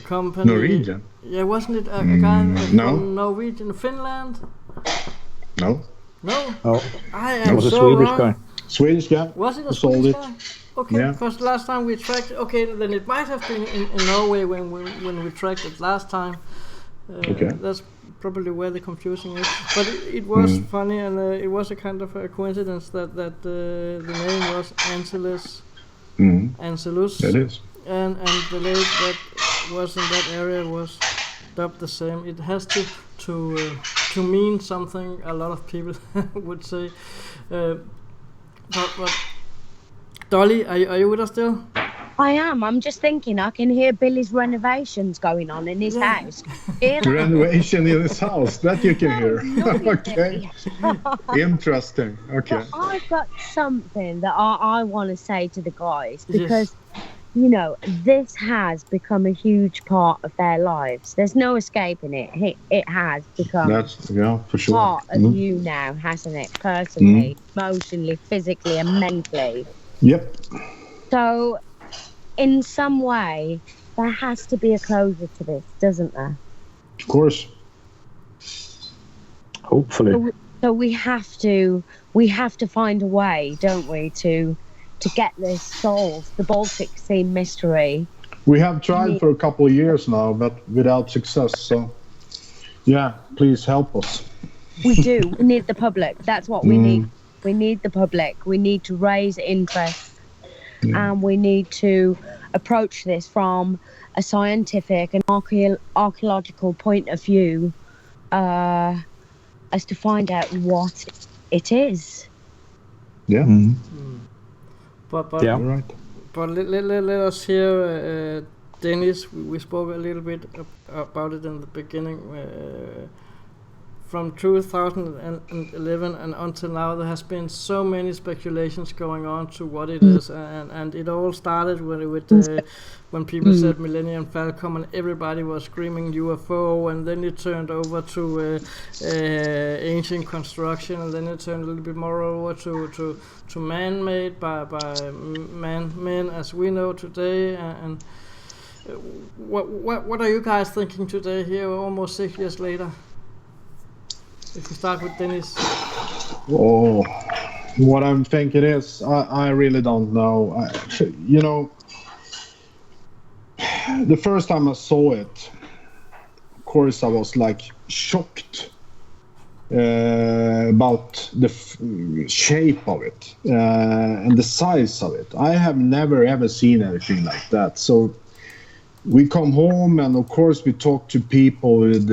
Speaker 1: company.
Speaker 2: Norwegian?
Speaker 1: Yeah, wasn't it a guy from Norwegian, Finland?
Speaker 2: No.
Speaker 1: No?
Speaker 5: Oh.
Speaker 1: I am
Speaker 5: was a
Speaker 1: so
Speaker 5: Swedish
Speaker 1: wrong.
Speaker 5: guy.
Speaker 2: Swedish guy.
Speaker 1: Was it a
Speaker 2: sold
Speaker 1: Swedish
Speaker 2: it.
Speaker 1: guy? Okay, because last time we tracked... Okay, then it might have been in Norway when we tracked it last time.
Speaker 2: Okay.
Speaker 1: That's probably where the confusing is. But it was funny, and it was a kind of a coincidence that the name was Ancellus. Ancellus.
Speaker 2: It is.
Speaker 1: And the lake that was in that area was dubbed the same. It has to mean something. A lot of people would say. But Dollie, are you with us still?
Speaker 3: I am. I'm just thinking. I can hear Billy's renovations going on in his house.
Speaker 2: Renovation in his house. That you can hear. Okay. Interesting. Okay.
Speaker 3: But I've got something that I want to say to the guys because. You know, this has become a huge part of their lives. There's no escaping it. It has become
Speaker 2: for sure.
Speaker 3: part of you now, hasn't it? Personally, emotionally, physically, and mentally.
Speaker 2: Yep.
Speaker 3: So, in some way, there has to be a closure to this, doesn't there?
Speaker 2: Of course.
Speaker 5: Hopefully.
Speaker 3: So we have to find a way, don't we, to get this solved, the Baltic Sea mystery.
Speaker 2: We have tried for a couple of years now, but without success. So, yeah, please help us.
Speaker 3: We do. We need the public. That's what we need. We need the public. We need to raise interest, and we need to approach this from a scientific and archaeological point of view, as to find out what it is.
Speaker 2: Yeah.
Speaker 1: But
Speaker 2: right.
Speaker 1: But let us hear Dennis. We spoke a little bit about it in the beginning. from 2011 and until now, there has been so many speculations going on to what it is, and it all started when people said Millennium Falcon and everybody was screaming UFO, and then it turned over to ancient construction, and then it turned a little bit more over to man-made by men as we know today, and what are you guys thinking today here almost 6 years later? If we start with Dennis.
Speaker 2: Oh, what I'm thinking is, I really don't know. The first time I saw it, of course, I was like shocked about the shape of it and the size of it. I have never ever seen anything like that. So we come home, and of course we talk to people with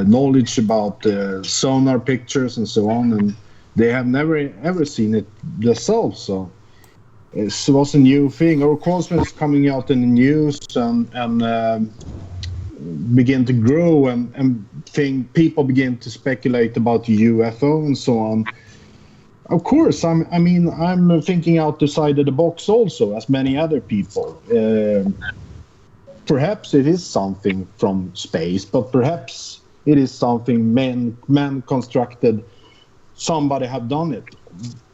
Speaker 2: knowledge about sonar pictures and so on, and they have never ever seen it themselves. So it was a new thing. Of course, when it's coming out in the news and begin to grow, and people begin to speculate about UFO and so on. Of course, I'm thinking out the side of the box also, as many other people. Perhaps it is something from space, but perhaps it is something man constructed. Somebody have done it.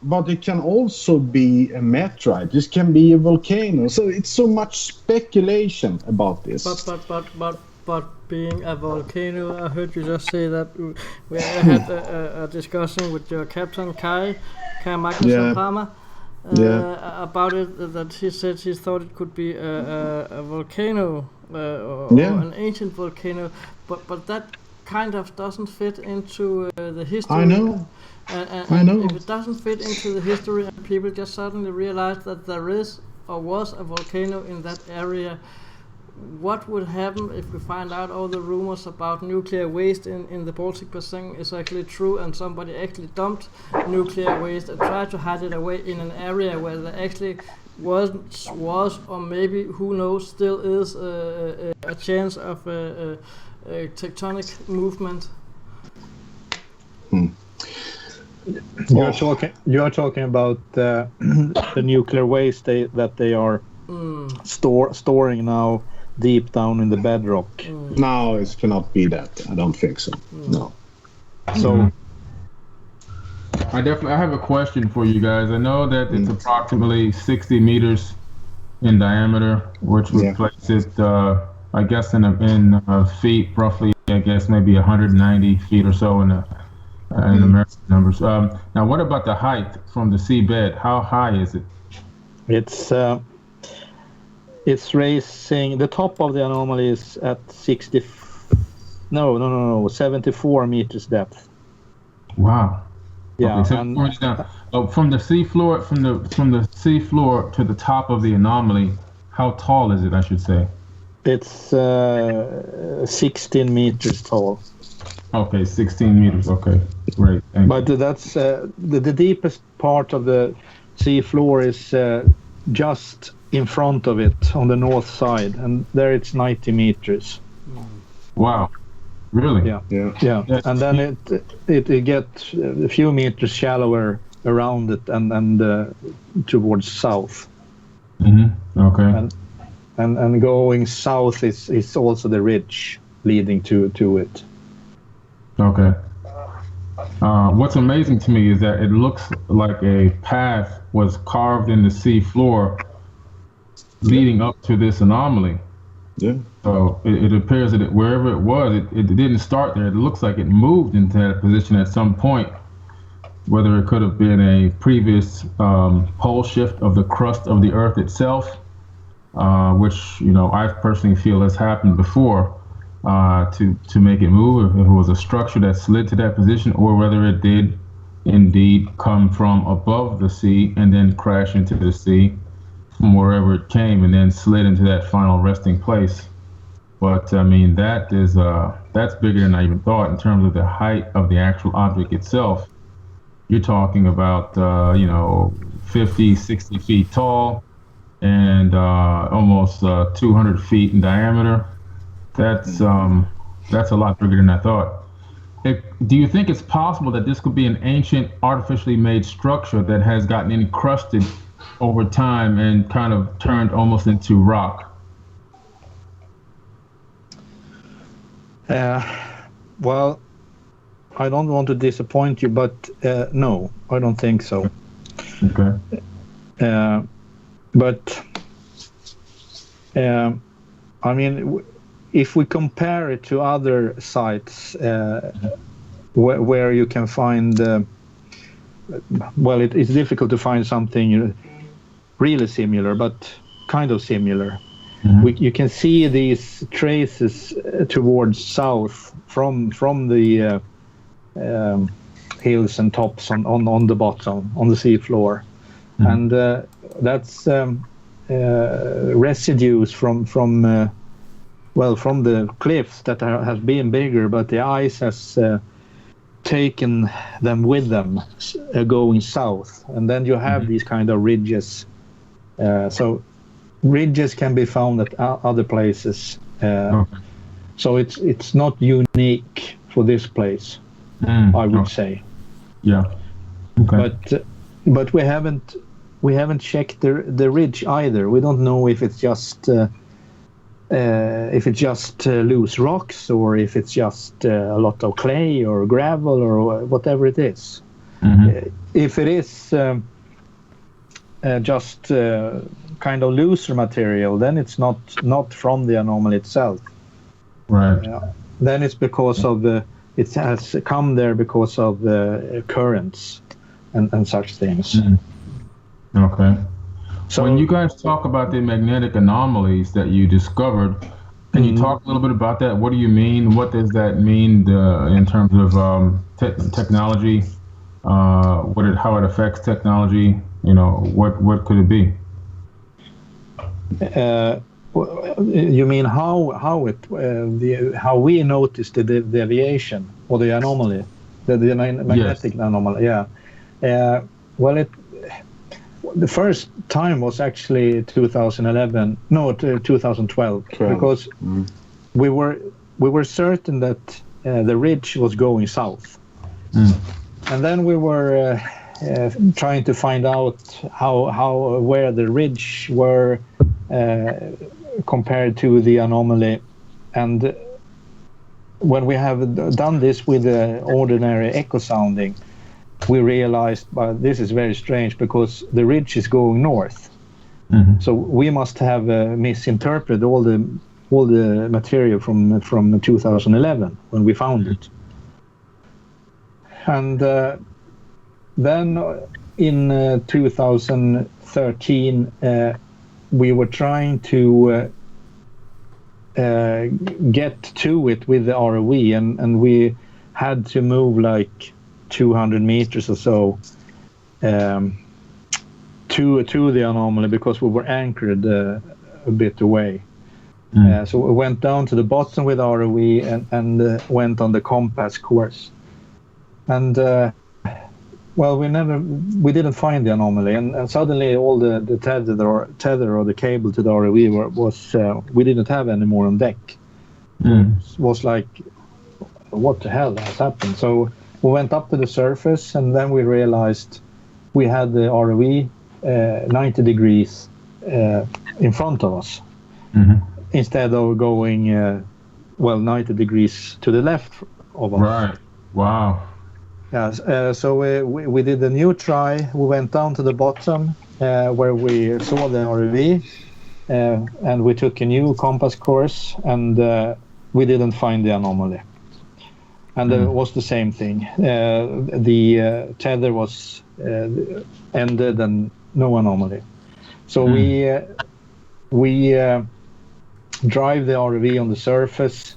Speaker 2: But it can also be a meteorite. This can be a volcano. So it's so much speculation about this.
Speaker 1: But being a volcano, I heard you just say that we had a discussion with your captain Cai Magnusson Parma. About it, that he said he thought it could be a volcano or an ancient volcano, but that kind of doesn't fit into the history.
Speaker 2: I know.
Speaker 1: And if it doesn't fit into the history, and people just suddenly realize that there is or was a volcano in that area, what would happen if we find out all the rumors about nuclear waste in the Baltic Basin is actually true, and somebody actually dumped nuclear waste and tried to hide it away in an area where there actually was or maybe, who knows, still is a chance of a tectonic movement?
Speaker 5: You're talking about the nuclear waste that they are storing now deep down in the bedrock.
Speaker 2: No, it cannot be that. I don't think so. No.
Speaker 5: So
Speaker 4: I have a question for you guys. I know that it's approximately 60 meters in diameter, which would place it, I guess, in feet, roughly. I guess maybe 190 feet or so in American numbers. Now, what about the height from the seabed? How high is it?
Speaker 5: It's raising. The top of the anomaly is at 74 meters depth.
Speaker 4: Wow.
Speaker 5: Yeah.
Speaker 4: Okay, so from the seafloor, from the seafloor to the top of the anomaly, how tall is it? I should say.
Speaker 5: It's 16 meters tall.
Speaker 4: Okay, 16 meters. Okay, great.
Speaker 5: But that's the deepest part of the seafloor is just in front of it on the north side, and there it's 90 meters.
Speaker 4: Wow, really?
Speaker 5: Yeah. And then it gets a few meters shallower around it and towards south.
Speaker 4: Okay.
Speaker 5: And going south is also the ridge leading to it.
Speaker 4: Okay. What's amazing to me is that it looks like a path was carved in the sea floor leading up to this anomaly.
Speaker 2: Yeah.
Speaker 4: So it appears that wherever it was, it didn't start there. It looks like it moved into that position at some point, whether it could have been a previous pole shift of the crust of the Earth itself, which, I personally feel has happened before, to make it move, if it was a structure that slid to that position, or whether it did indeed come from above the sea and then crash into the sea from wherever it came and then slid into that final resting place. But I mean, that's bigger than I even thought in terms of the height of the actual object itself. You're talking about 50, 60 feet tall and almost 200 feet in diameter. That's a lot bigger than I thought. do you think it's possible that this could be an ancient artificially made structure that has gotten encrusted over time and kind of turned almost into rock?
Speaker 5: Well, I don't want to disappoint you, but no, I don't think so.
Speaker 4: Okay.
Speaker 5: But I mean, if we compare it to other sites where you can find, well, it's difficult to find something really similar, but kind of similar. You can see these traces towards south from the hills and tops on the bottom, on the sea floor. And that's residues from the cliffs that have been bigger, but the ice has taken them with them going south. And then you have these kind of ridges. So ridges can be found at other places. So it's not unique for this place, I would say.
Speaker 4: Yeah. Okay.
Speaker 5: But we haven't checked the ridge either. We don't know if it's just loose rocks, or if it's just a lot of clay or gravel or whatever it is. If it is just kind of looser material, then it's not from the anomaly itself.
Speaker 4: Right.
Speaker 5: Then it's because of it has come there because of the currents and such things.
Speaker 4: Okay. So when you guys talk about the magnetic anomalies that you discovered, can you talk a little bit about that? What do you mean? What does that mean in terms of technology? How it affects technology? You know, what could it be?
Speaker 5: You mean how we noticed the deviation or the anomaly, the magnetic anomaly? Yeah. Well, the first time was actually 2012, because we were certain that the ridge was going south, and then we were trying to find out where the ridge were compared to the anomaly. And when we have done this with the ordinary echo sounding, we realized, but this is very strange, because the ridge is going north. So we must have misinterpreted all the material from 2011 when we found it. And then in 2013 we were trying to get to it with the ROV, and we had to move like 200 meters or so to the anomaly, because we were anchored a bit away. So we went down to the bottom with ROV and went on the compass course. And well, we didn't find the anomaly, and suddenly all the tether or the cable to the ROV was we didn't have any more on deck. It was like, what the hell has happened? So we went up to the surface, and then we realized we had the ROV 90 degrees in front of us, instead of going 90 degrees to the left of us.
Speaker 4: Right. Wow.
Speaker 5: Yes. So we did a new try. We went down to the bottom where we saw the ROV, and we took a new compass course, and we didn't find the anomaly. And it was the same thing. The tether was ended and no anomaly. So we drive the ROV on the surface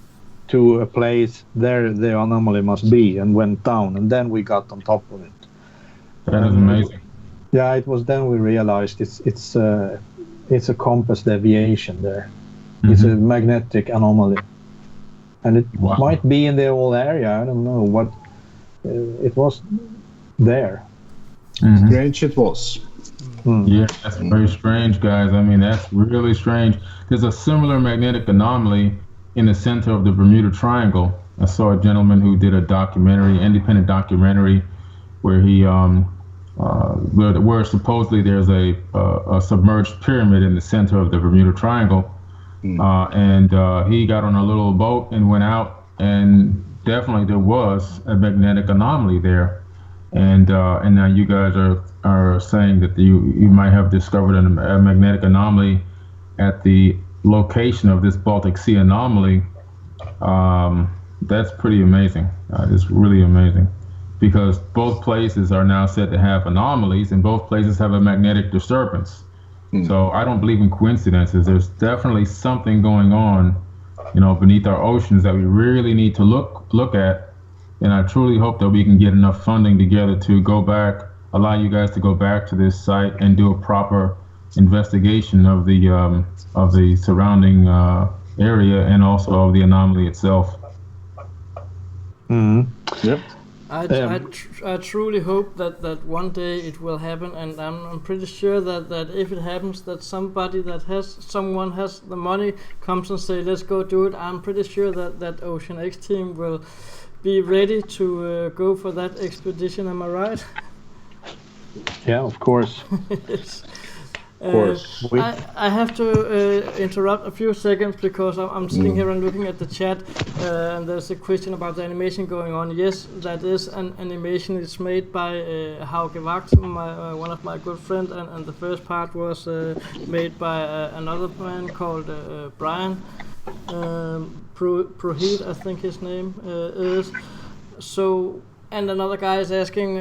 Speaker 5: to a place there the anomaly must be, and went down, and then we got on top of it.
Speaker 4: That is amazing.
Speaker 5: Yeah, it was then we realized it's a compass deviation there. It's a magnetic anomaly. And it might be in the whole area. I don't know what it was there.
Speaker 2: Strange it was.
Speaker 4: Yeah, that's very strange, guys. I mean, that's really strange. There's a similar magnetic anomaly in the center of the Bermuda Triangle I saw a gentleman who did a documentary, independent documentary, where he where supposedly there's a submerged pyramid in the center of the Bermuda Triangle, and he got on a little boat and went out, and definitely there was a magnetic anomaly there, and now you guys are saying that you might have discovered a magnetic anomaly at the location of this Baltic Sea anomaly. That's pretty amazing. It's really amazing, because both places are now said to have anomalies, and both places have a magnetic disturbance. So I don't believe in coincidences. There's definitely something going on, beneath our oceans that we really need to look at. And I truly hope that we can get enough funding together to go back, allow you guys to go back to this site and do a proper investigation of the surrounding area, and also of the anomaly itself.
Speaker 5: Yep.
Speaker 1: I truly hope that one day it will happen, and I'm pretty sure that if it happens, that someone has the money, comes and say, let's go do it. I'm pretty sure that Ocean X team will be ready to go for that expedition. Am I right?
Speaker 5: Yeah, of course.
Speaker 1: Yes.
Speaker 5: Of course.
Speaker 1: I have to interrupt a few seconds, because I'm sitting here and looking at the chat, and there's a question about the animation going on. Yes, that is an animation. It's made by Hogeborn, one of my good friends, and the first part was made by another man called Brian Prohit, I think his name is. So. And another guy is asking,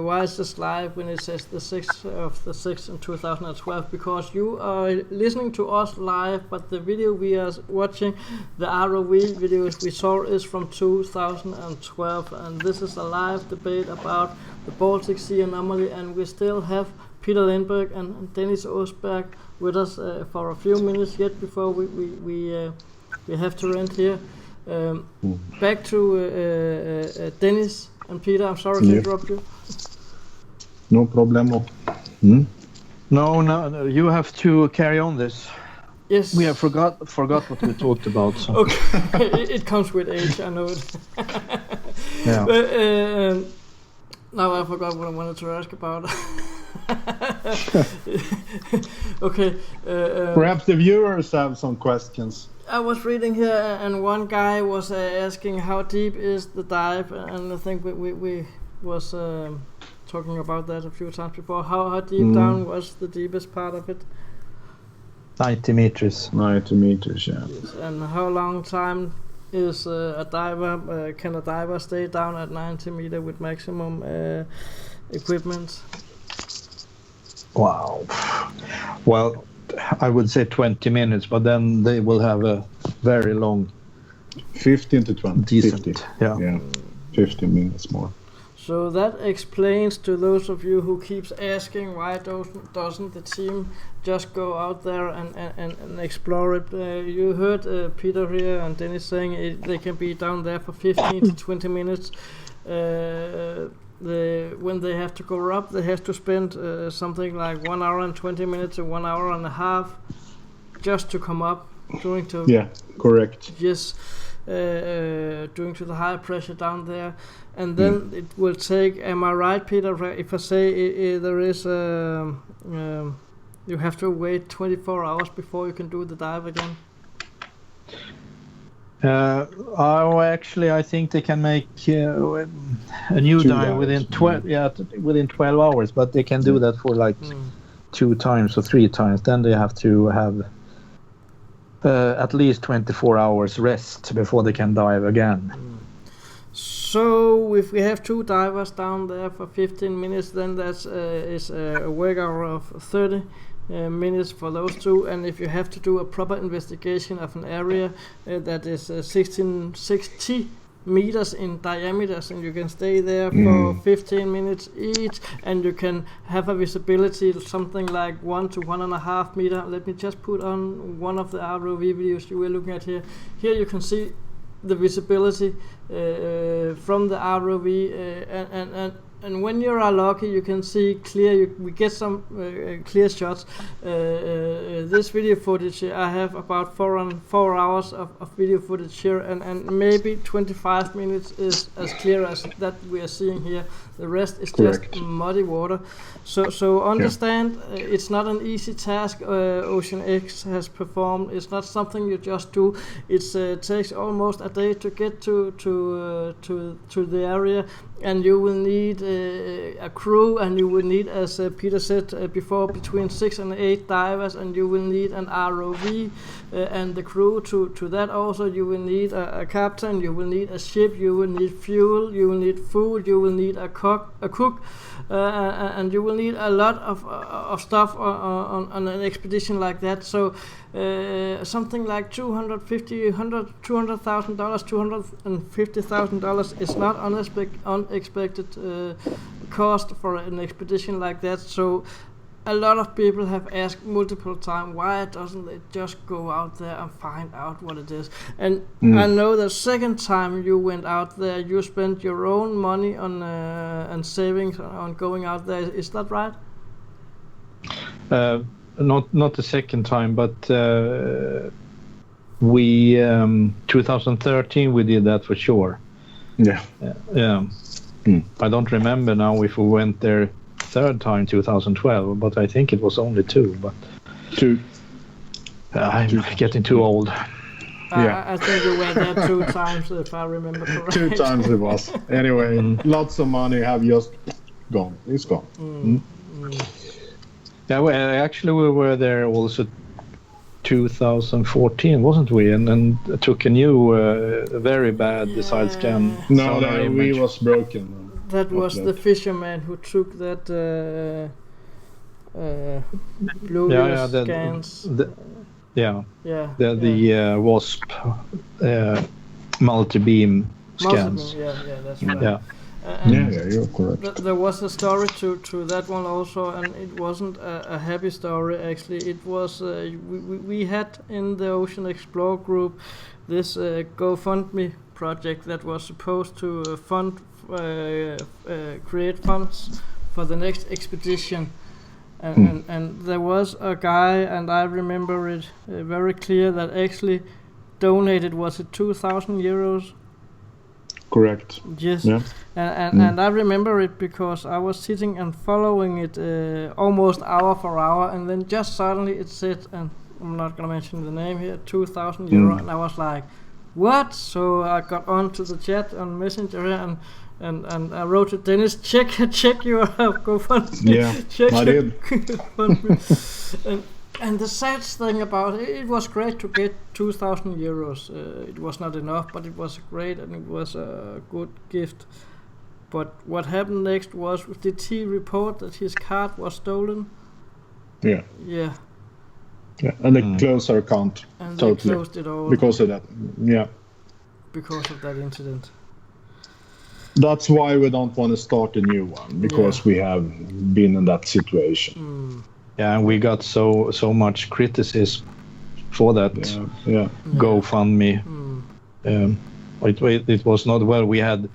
Speaker 1: why is this live when it says the 6th of the 6th in 2012? Because you are listening to us live, but the video we are watching, the ROV videos we saw, is from 2012. And this is a live debate about the Baltic Sea Anomaly, and we still have Peter Lindberg and Dennis Aasberg with us for a few minutes yet before we have to end here. Back to Dennis and Peter. I'm sorry to interrupt you.
Speaker 2: No problem.
Speaker 5: No, you have to carry on this.
Speaker 1: Yes.
Speaker 5: We have forgot what we talked about. So.
Speaker 1: Okay, it comes with age, I know it.
Speaker 5: Yeah.
Speaker 1: But, now I forgot what I wanted to ask about. Okay.
Speaker 2: Perhaps the viewers have some questions.
Speaker 1: I was reading here, and one guy was asking how deep is the dive, and I think we was talking about that a few times before. How deep down was the deepest part of it?
Speaker 5: 90 meters.
Speaker 2: 90 meters, yeah.
Speaker 1: Yes. And how long time is a diver? Can a diver stay down at 90 meters with maximum equipment?
Speaker 5: Wow. Well, I would say 20 minutes, but then they will have a very long
Speaker 2: 15 to 20.
Speaker 5: Decent.
Speaker 2: 50.
Speaker 5: Yeah.
Speaker 2: 15 minutes more.
Speaker 1: So that explains to those of you who keeps asking why doesn't the team just go out there and explore it. You heard Peter here and Dennis saying they can be down there for 15 to 20 minutes. When they have to go up, they have to spend something like 1 hour and 20 minutes or 1 hour and a half just to come up, going to
Speaker 2: correct.
Speaker 1: Yes, doing to the high pressure down there, and then it will take. Am I right, Peter? If I say there is you have to wait 24 hours before you can do the dive again.
Speaker 5: Actually, I think they can make a new dive within 12 hours, but they can do that for like 2 times or 3 times. Then they have to have at least 24 hours rest before they can dive again.
Speaker 1: So if we have 2 divers down there for 15 minutes, then that's is a work hour of 30 minutes for those 2, and if you have to do a proper investigation of an area that is 1660 meters in diameter, and you can stay there for 15 minutes each, and you can have a visibility of something like 1 to 1.5 meter. Let me just put on one of the ROV videos you were looking at here. Here you can see the visibility from the ROV, and And when you are lucky, you can see clear. We get some clear shots. This video footage, I have about 4 hours of video footage here, and maybe 25 minutes is as clear as that we are seeing here. The rest is
Speaker 2: Correct.
Speaker 1: just muddy water. So understand, it's not an easy task. Ocean X has performed. It's not something you just do. It takes almost a day to get to the area. And you will need a crew, and you will need, as Peter said before, between 6 and 8 divers, and you will need an ROV and the crew to that also. You will need a captain, you will need a ship, you will need fuel, you will need food, you will need a cook, and you will need a lot of stuff on an expedition like that. So something like $250,000, $250,000 is not unexpected cost for an expedition like that. So a lot of people have asked multiple times, why doesn't it just go out there and find out what it is? And I know the second time you went out there, you spent your own money on and savings on going out there. Is that right?
Speaker 5: Not the second time, but we 2013 we did that for sure.
Speaker 2: Yeah.
Speaker 5: I don't remember now if we went there third time 2012, but I think it was only two. But I'm getting too old.
Speaker 1: I think we went there 2 times, if I remember correctly.
Speaker 2: 2 times it was. Anyway, lots of money have just gone. It's gone.
Speaker 5: Yeah, well, actually we were there also 2014, wasn't we? And took a new very bad side scan.
Speaker 2: No, we was broken.
Speaker 1: That was the fisherman who took that blue scans. The WASP multi-beam scans. That's right.
Speaker 2: You're correct.
Speaker 1: There was a story to that one also, and it wasn't a happy story actually. It was we had in the Ocean Explore group this GoFundMe project that was supposed to create funds for the next expedition, and there was a guy, and I remember it very clear, that actually donated, was it 2,000 euros?
Speaker 2: Correct.
Speaker 1: Yes. Yeah. And I remember it because I was sitting and following it almost hour for hour, and then just suddenly it said, and I'm not going to mention the name here, 2,000 euro, and I was like, what? So I got on to the chat on Messenger and I wrote to Dennis, check your GoFundMe.
Speaker 2: Yeah, I did.
Speaker 1: And the sad thing about it, it was great to get 2,000 euros. It was not enough, but it was great, and it was a good gift. But what happened next was, did he report that his card was stolen?
Speaker 2: Yeah.
Speaker 1: Yeah.
Speaker 2: Yeah, and they closed our account.
Speaker 1: And
Speaker 2: totally.
Speaker 1: They closed it all.
Speaker 2: Because of that. Yeah.
Speaker 1: Because of that incident.
Speaker 2: That's why we don't want to start a new one, because we have been in that situation.
Speaker 5: Yeah, and we got so much criticism for that GoFundMe. It was not, well, we had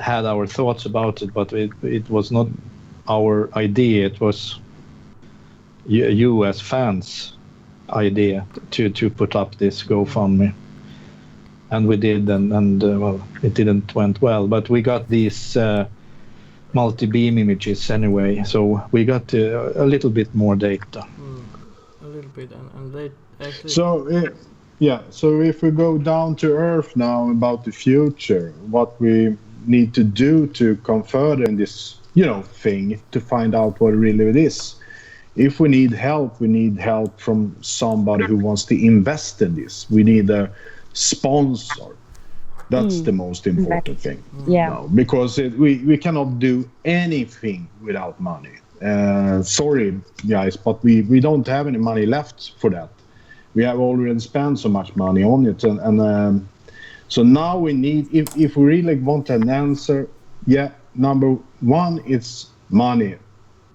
Speaker 5: our thoughts about it, but it was not our idea. It was you as fans' idea to put up this GoFundMe. And we did, and well, it didn't went well, but we got these multi-beam images anyway, so we got a little bit more data.
Speaker 1: A little bit, and they actually...
Speaker 2: So if we go down to earth now about the future, what we need to do to come further in this, thing, to find out what really it is. If we need help from somebody who wants to invest in this. We need a sponsor. That's the most important thing.
Speaker 3: Yeah.
Speaker 2: Because we cannot do anything without money. Sorry, guys, but we don't have any money left for that. We have already spent so much money on it. And so now we need, if we really want an answer, number one, it's money.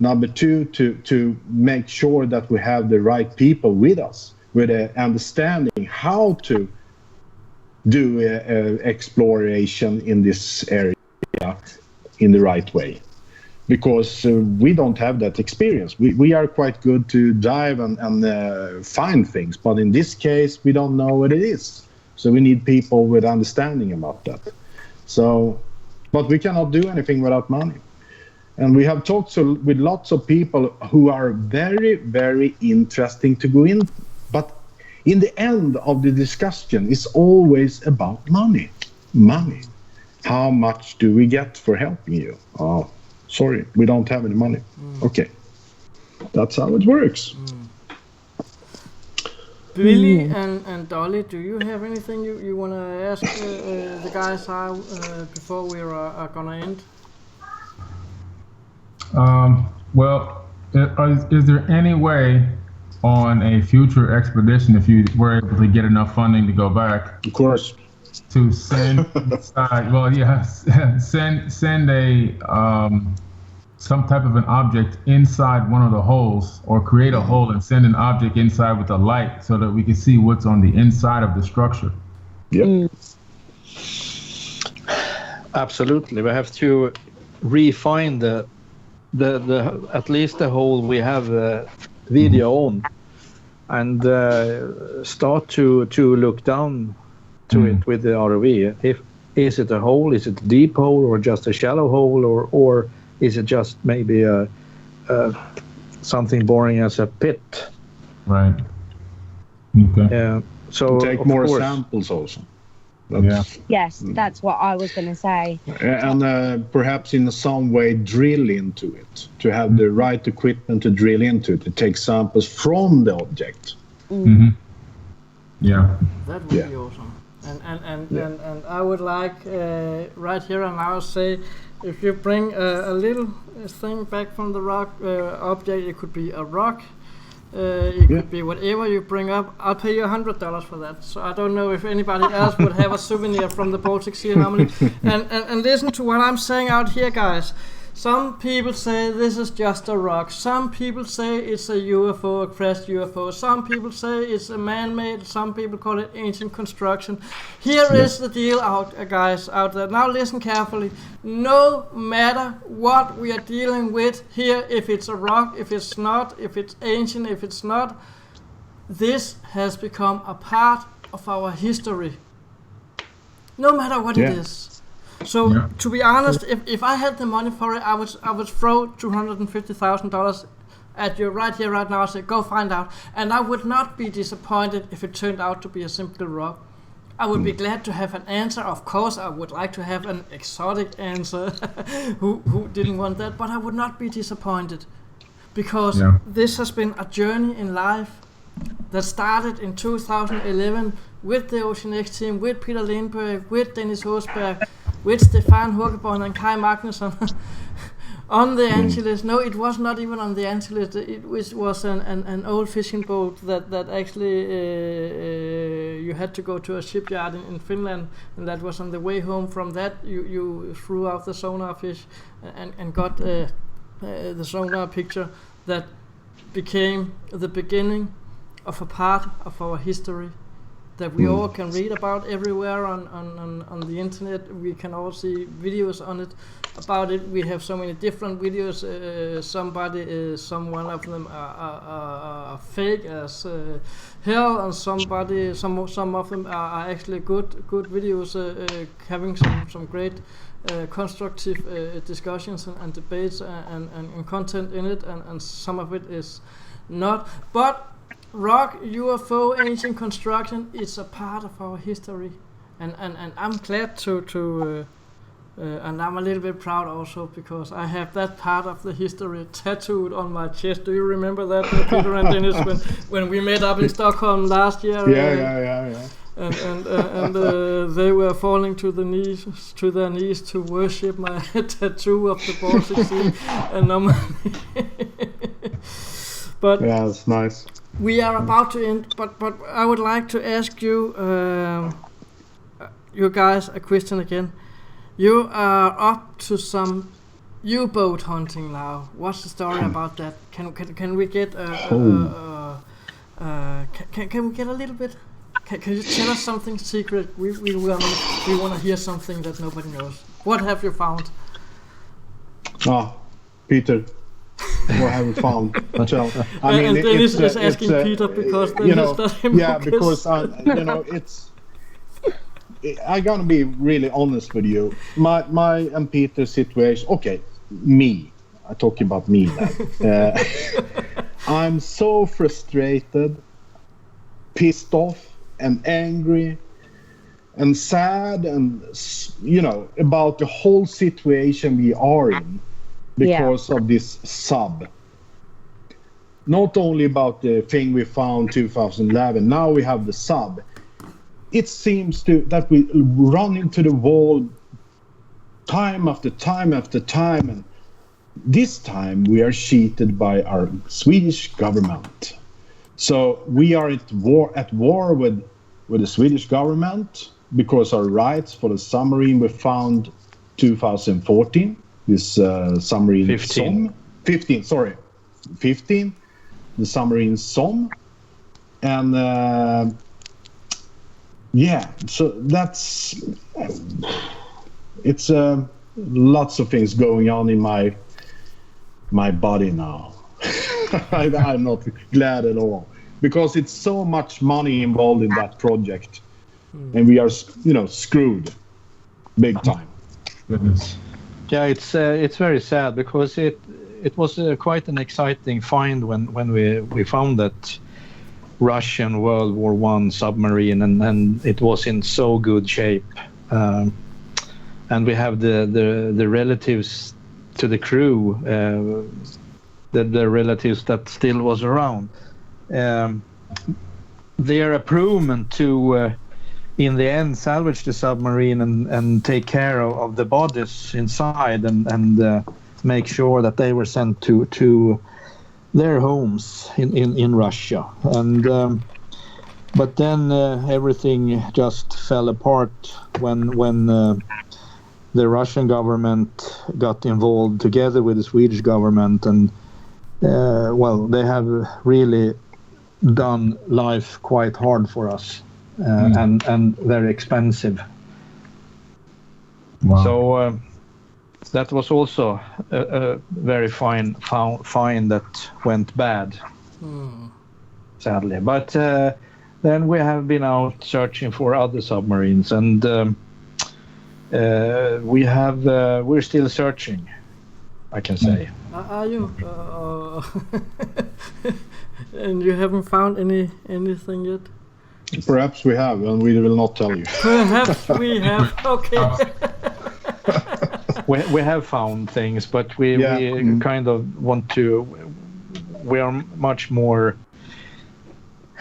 Speaker 2: Number two, to make sure that we have the right people with us, with an understanding how to do exploration in this area in the right way. because we don't have that experience. We are quite good to dive and find things, but in this case, we don't know what it is. So we need people with understanding about that. So, but we cannot do anything without money. And we have talked with lots of people who are very, very interesting to go in. But in the end of the discussion, it's always about money. Money. How much do we get for helping you? Oh, sorry, we don't have any money. Okay. That's how it works.
Speaker 1: Billy and Dollie, do you have anything you want to ask the guys before we are going to end?
Speaker 4: Well, is there any way on a future expedition, if you were able to get enough funding to go back,
Speaker 2: of course,
Speaker 4: to send inside, well, yeah, send a some type of an object inside one of the holes, or create a hole and send an object inside with a light so that we can see what's on the inside of the structure?
Speaker 2: Yep.
Speaker 5: Absolutely. We have to refine the at least the hole we have video on, and start to look down to it with the ROV. Is it a hole? Is it a deep hole, or just a shallow hole, or is it just maybe something boring as a pit?
Speaker 4: Right. Okay.
Speaker 5: Yeah. So
Speaker 2: take more samples also.
Speaker 3: Yes, that's what I was going to say.
Speaker 2: And perhaps in some way drill into it, to have the right equipment to drill into it, to take samples from the object.
Speaker 4: Yeah.
Speaker 1: That would be awesome. And I would like right here and now say, if you bring a little thing back from the rock object, it could be a rock. It could be whatever you bring up. I'll pay you $100 for that. So I don't know if anybody else would have a souvenir from the Baltic Sea Anomaly. And listen to what I'm saying out here, guys. Some people say this is just a rock. Some people say it's a UFO, a crashed UFO. Some people say it's a man-made. Some people call it ancient construction. Here is the deal, guys out there. Now listen carefully. No matter what we are dealing with here, if it's a rock, if it's not, if it's ancient, if it's not, this has become a part of our history. No matter what it is. So to be honest, if I had the money for it, I would throw $250,000 at you right here, right now, and say, go find out. And I would not be disappointed if it turned out to be a simple rock. I would be glad to have an answer. Of course, I would like to have an exotic answer. Who didn't want that? But I would not be disappointed, because this has been a journey in life that started in 2011 with the Ocean X team, with Peter Lindberg, with Dennis Aasberg, with Stefan, Hogeborn and Cai Magnusson on the Antilles. No, it was not even on the Antilles. It was an old fishing boat that actually you had to go to a shipyard in Finland, and that was on the way home from that. You threw out the sonar fish and got the sonar picture that became the beginning of a part of our history that we all can read about everywhere on the internet. We can all see videos on it about it. We have so many different videos. Some one of them are fake as hell, and some of them are actually good videos, having some great constructive discussions and debates and content in it, and some of it is not. But rock, UFO, ancient construction, it's a part of our history, and I'm glad to and I'm a little bit proud also, because I have that part of the history tattooed on my chest. Do you remember that, Peter and Dennis, when we met up in Stockholm last year?
Speaker 2: Yeah.
Speaker 1: And they were falling to their knees to worship my tattoo of the Baltic Sea Anomaly. But
Speaker 2: yeah, that's nice.
Speaker 1: We are about to end, but I would like to ask you, you guys, a question again. You are up to some U-boat hunting now. What's the story about that? Can we get can we get a little bit? Can you tell us something secret? We want to hear something that nobody knows. What have you found?
Speaker 2: Peter, what have you found? So, I mean,
Speaker 1: and Dennis is asking Peter because Dennis doesn't.
Speaker 2: Yeah, because it's. I'm gonna be really honest with you. My and Peter's situation. Okay, me. I'm talking about me now. I'm so frustrated, pissed off, and angry, and sad, and about the whole situation we are in because of this sub. Not only about the thing we found 2011. Now we have the sub. It seems that we run into the wall time after time after time, and this time we are cheated by our Swedish government. So we are at war with the Swedish government because our rights for the submarine we found 2014. This submarine
Speaker 5: 15.
Speaker 2: 15, sorry. 15. The submarine Som. And so it's lots of things going on in my body now. I'm not glad at all because it's so much money involved in that project, and we are screwed big time.
Speaker 5: Yeah, it's very sad because it was quite an exciting find when we found that Russian World War I submarine, and it was in so good shape, and we have the relatives to the crew, the relatives that still was around, their approval to in the end salvage the submarine and take care of the bodies inside and make sure that they were sent to their homes in Russia, and but then everything just fell apart when the Russian government got involved together with the Swedish government, and they have really done life quite hard for us, and very expensive.
Speaker 4: Wow.
Speaker 5: So that was also a very fine find that went bad, sadly. But then we have been out searching for other submarines, and we're still searching, I can say.
Speaker 1: Are you? And you haven't found anything yet?
Speaker 2: Perhaps we have, and we will not tell you.
Speaker 1: Perhaps we have. Okay.
Speaker 5: We have found things, but we kind of want to. We are much more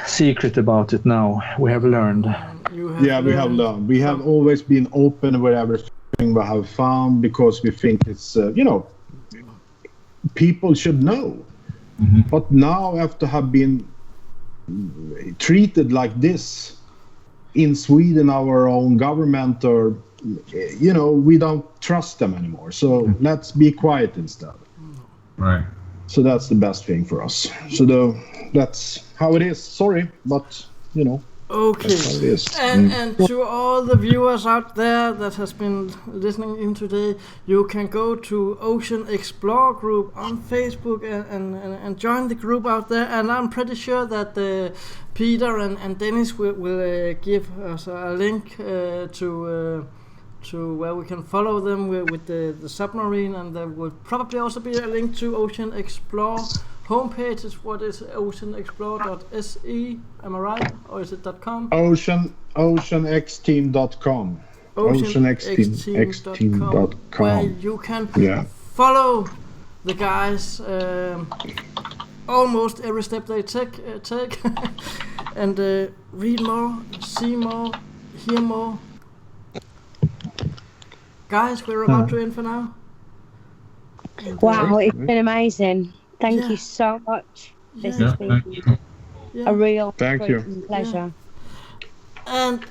Speaker 5: secret about it now. We have learned.
Speaker 2: We have learned. We have always been open with everything we have found because we think it's people should know. Mm-hmm. But now, after have been treated like this in Sweden, our own government, or we don't trust them anymore. So let's be quiet instead.
Speaker 4: Right.
Speaker 2: So that's the best thing for us. So that's how it is. Sorry, but
Speaker 1: Okay.
Speaker 2: That's how it is.
Speaker 1: And to all the viewers out there that has been listening in today, you can go to Ocean Explore group on Facebook and join the group out there. And I'm pretty sure that Peter and Dennis will give us a link to where we can follow them with the submarine, and there will probably also be a link to Ocean Explore homepage. Is what is oceanexplore.se, am I right, or is it .com?
Speaker 2: oceanxteam.com. oceanxteam.com,
Speaker 1: where you can follow the guys almost every step they take and read more, see more, hear more. Guys, we're about to end for now.
Speaker 3: Wow, it's been amazing. Thank you so much. This has been a real pleasure.
Speaker 1: And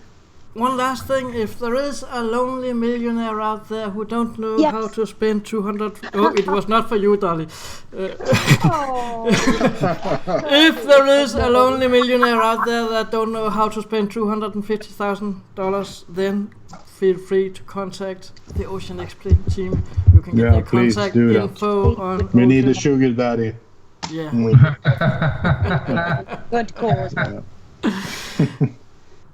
Speaker 1: one last thing, if there is a lonely millionaire out there who don't know how to spend 200... Oh, it was not for you, Dollie. If there is a lonely millionaire out there that don't know how to spend $250,000, then feel free to contact the Ocean Explore team. You can get their contact info on.
Speaker 2: We need a sugar daddy.
Speaker 1: Yeah.
Speaker 3: Good cause.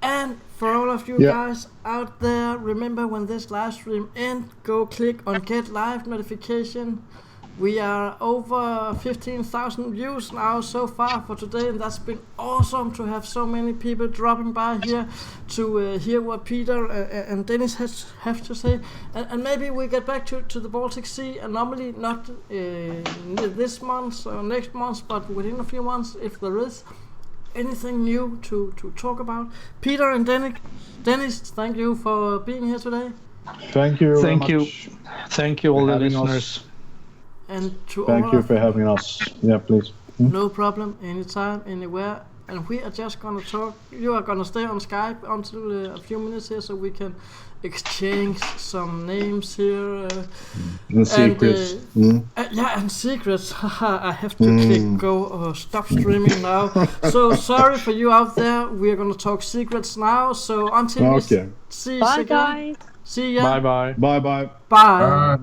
Speaker 1: And for all of you guys out there, remember when this live stream ends, go click on get live notification. We are over 15,000 views now so far for today, and that's been awesome to have so many people dropping by here to hear what Peter and Dennis have to say. And maybe we get back to the Baltic Sea Anomaly, not this month or next month, but within a few months if there is anything new to talk about. Peter and Dennis, thank you for being here today.
Speaker 2: Thank you.
Speaker 5: Thank you, all the listeners.
Speaker 1: And to
Speaker 2: thank
Speaker 1: all
Speaker 2: you for having us. Yeah, please.
Speaker 1: No problem, anytime, anywhere. And we are just gonna talk. You are gonna stay on Skype until a few minutes here, so we can exchange some names here.
Speaker 2: And secrets.
Speaker 1: Yeah, and secrets. I have to click go or stop streaming now. So sorry for you out there. We are gonna talk secrets now. So until we see you again.
Speaker 3: Bye, guys.
Speaker 1: See ya.
Speaker 5: Bye.
Speaker 2: Bye.
Speaker 1: Bye.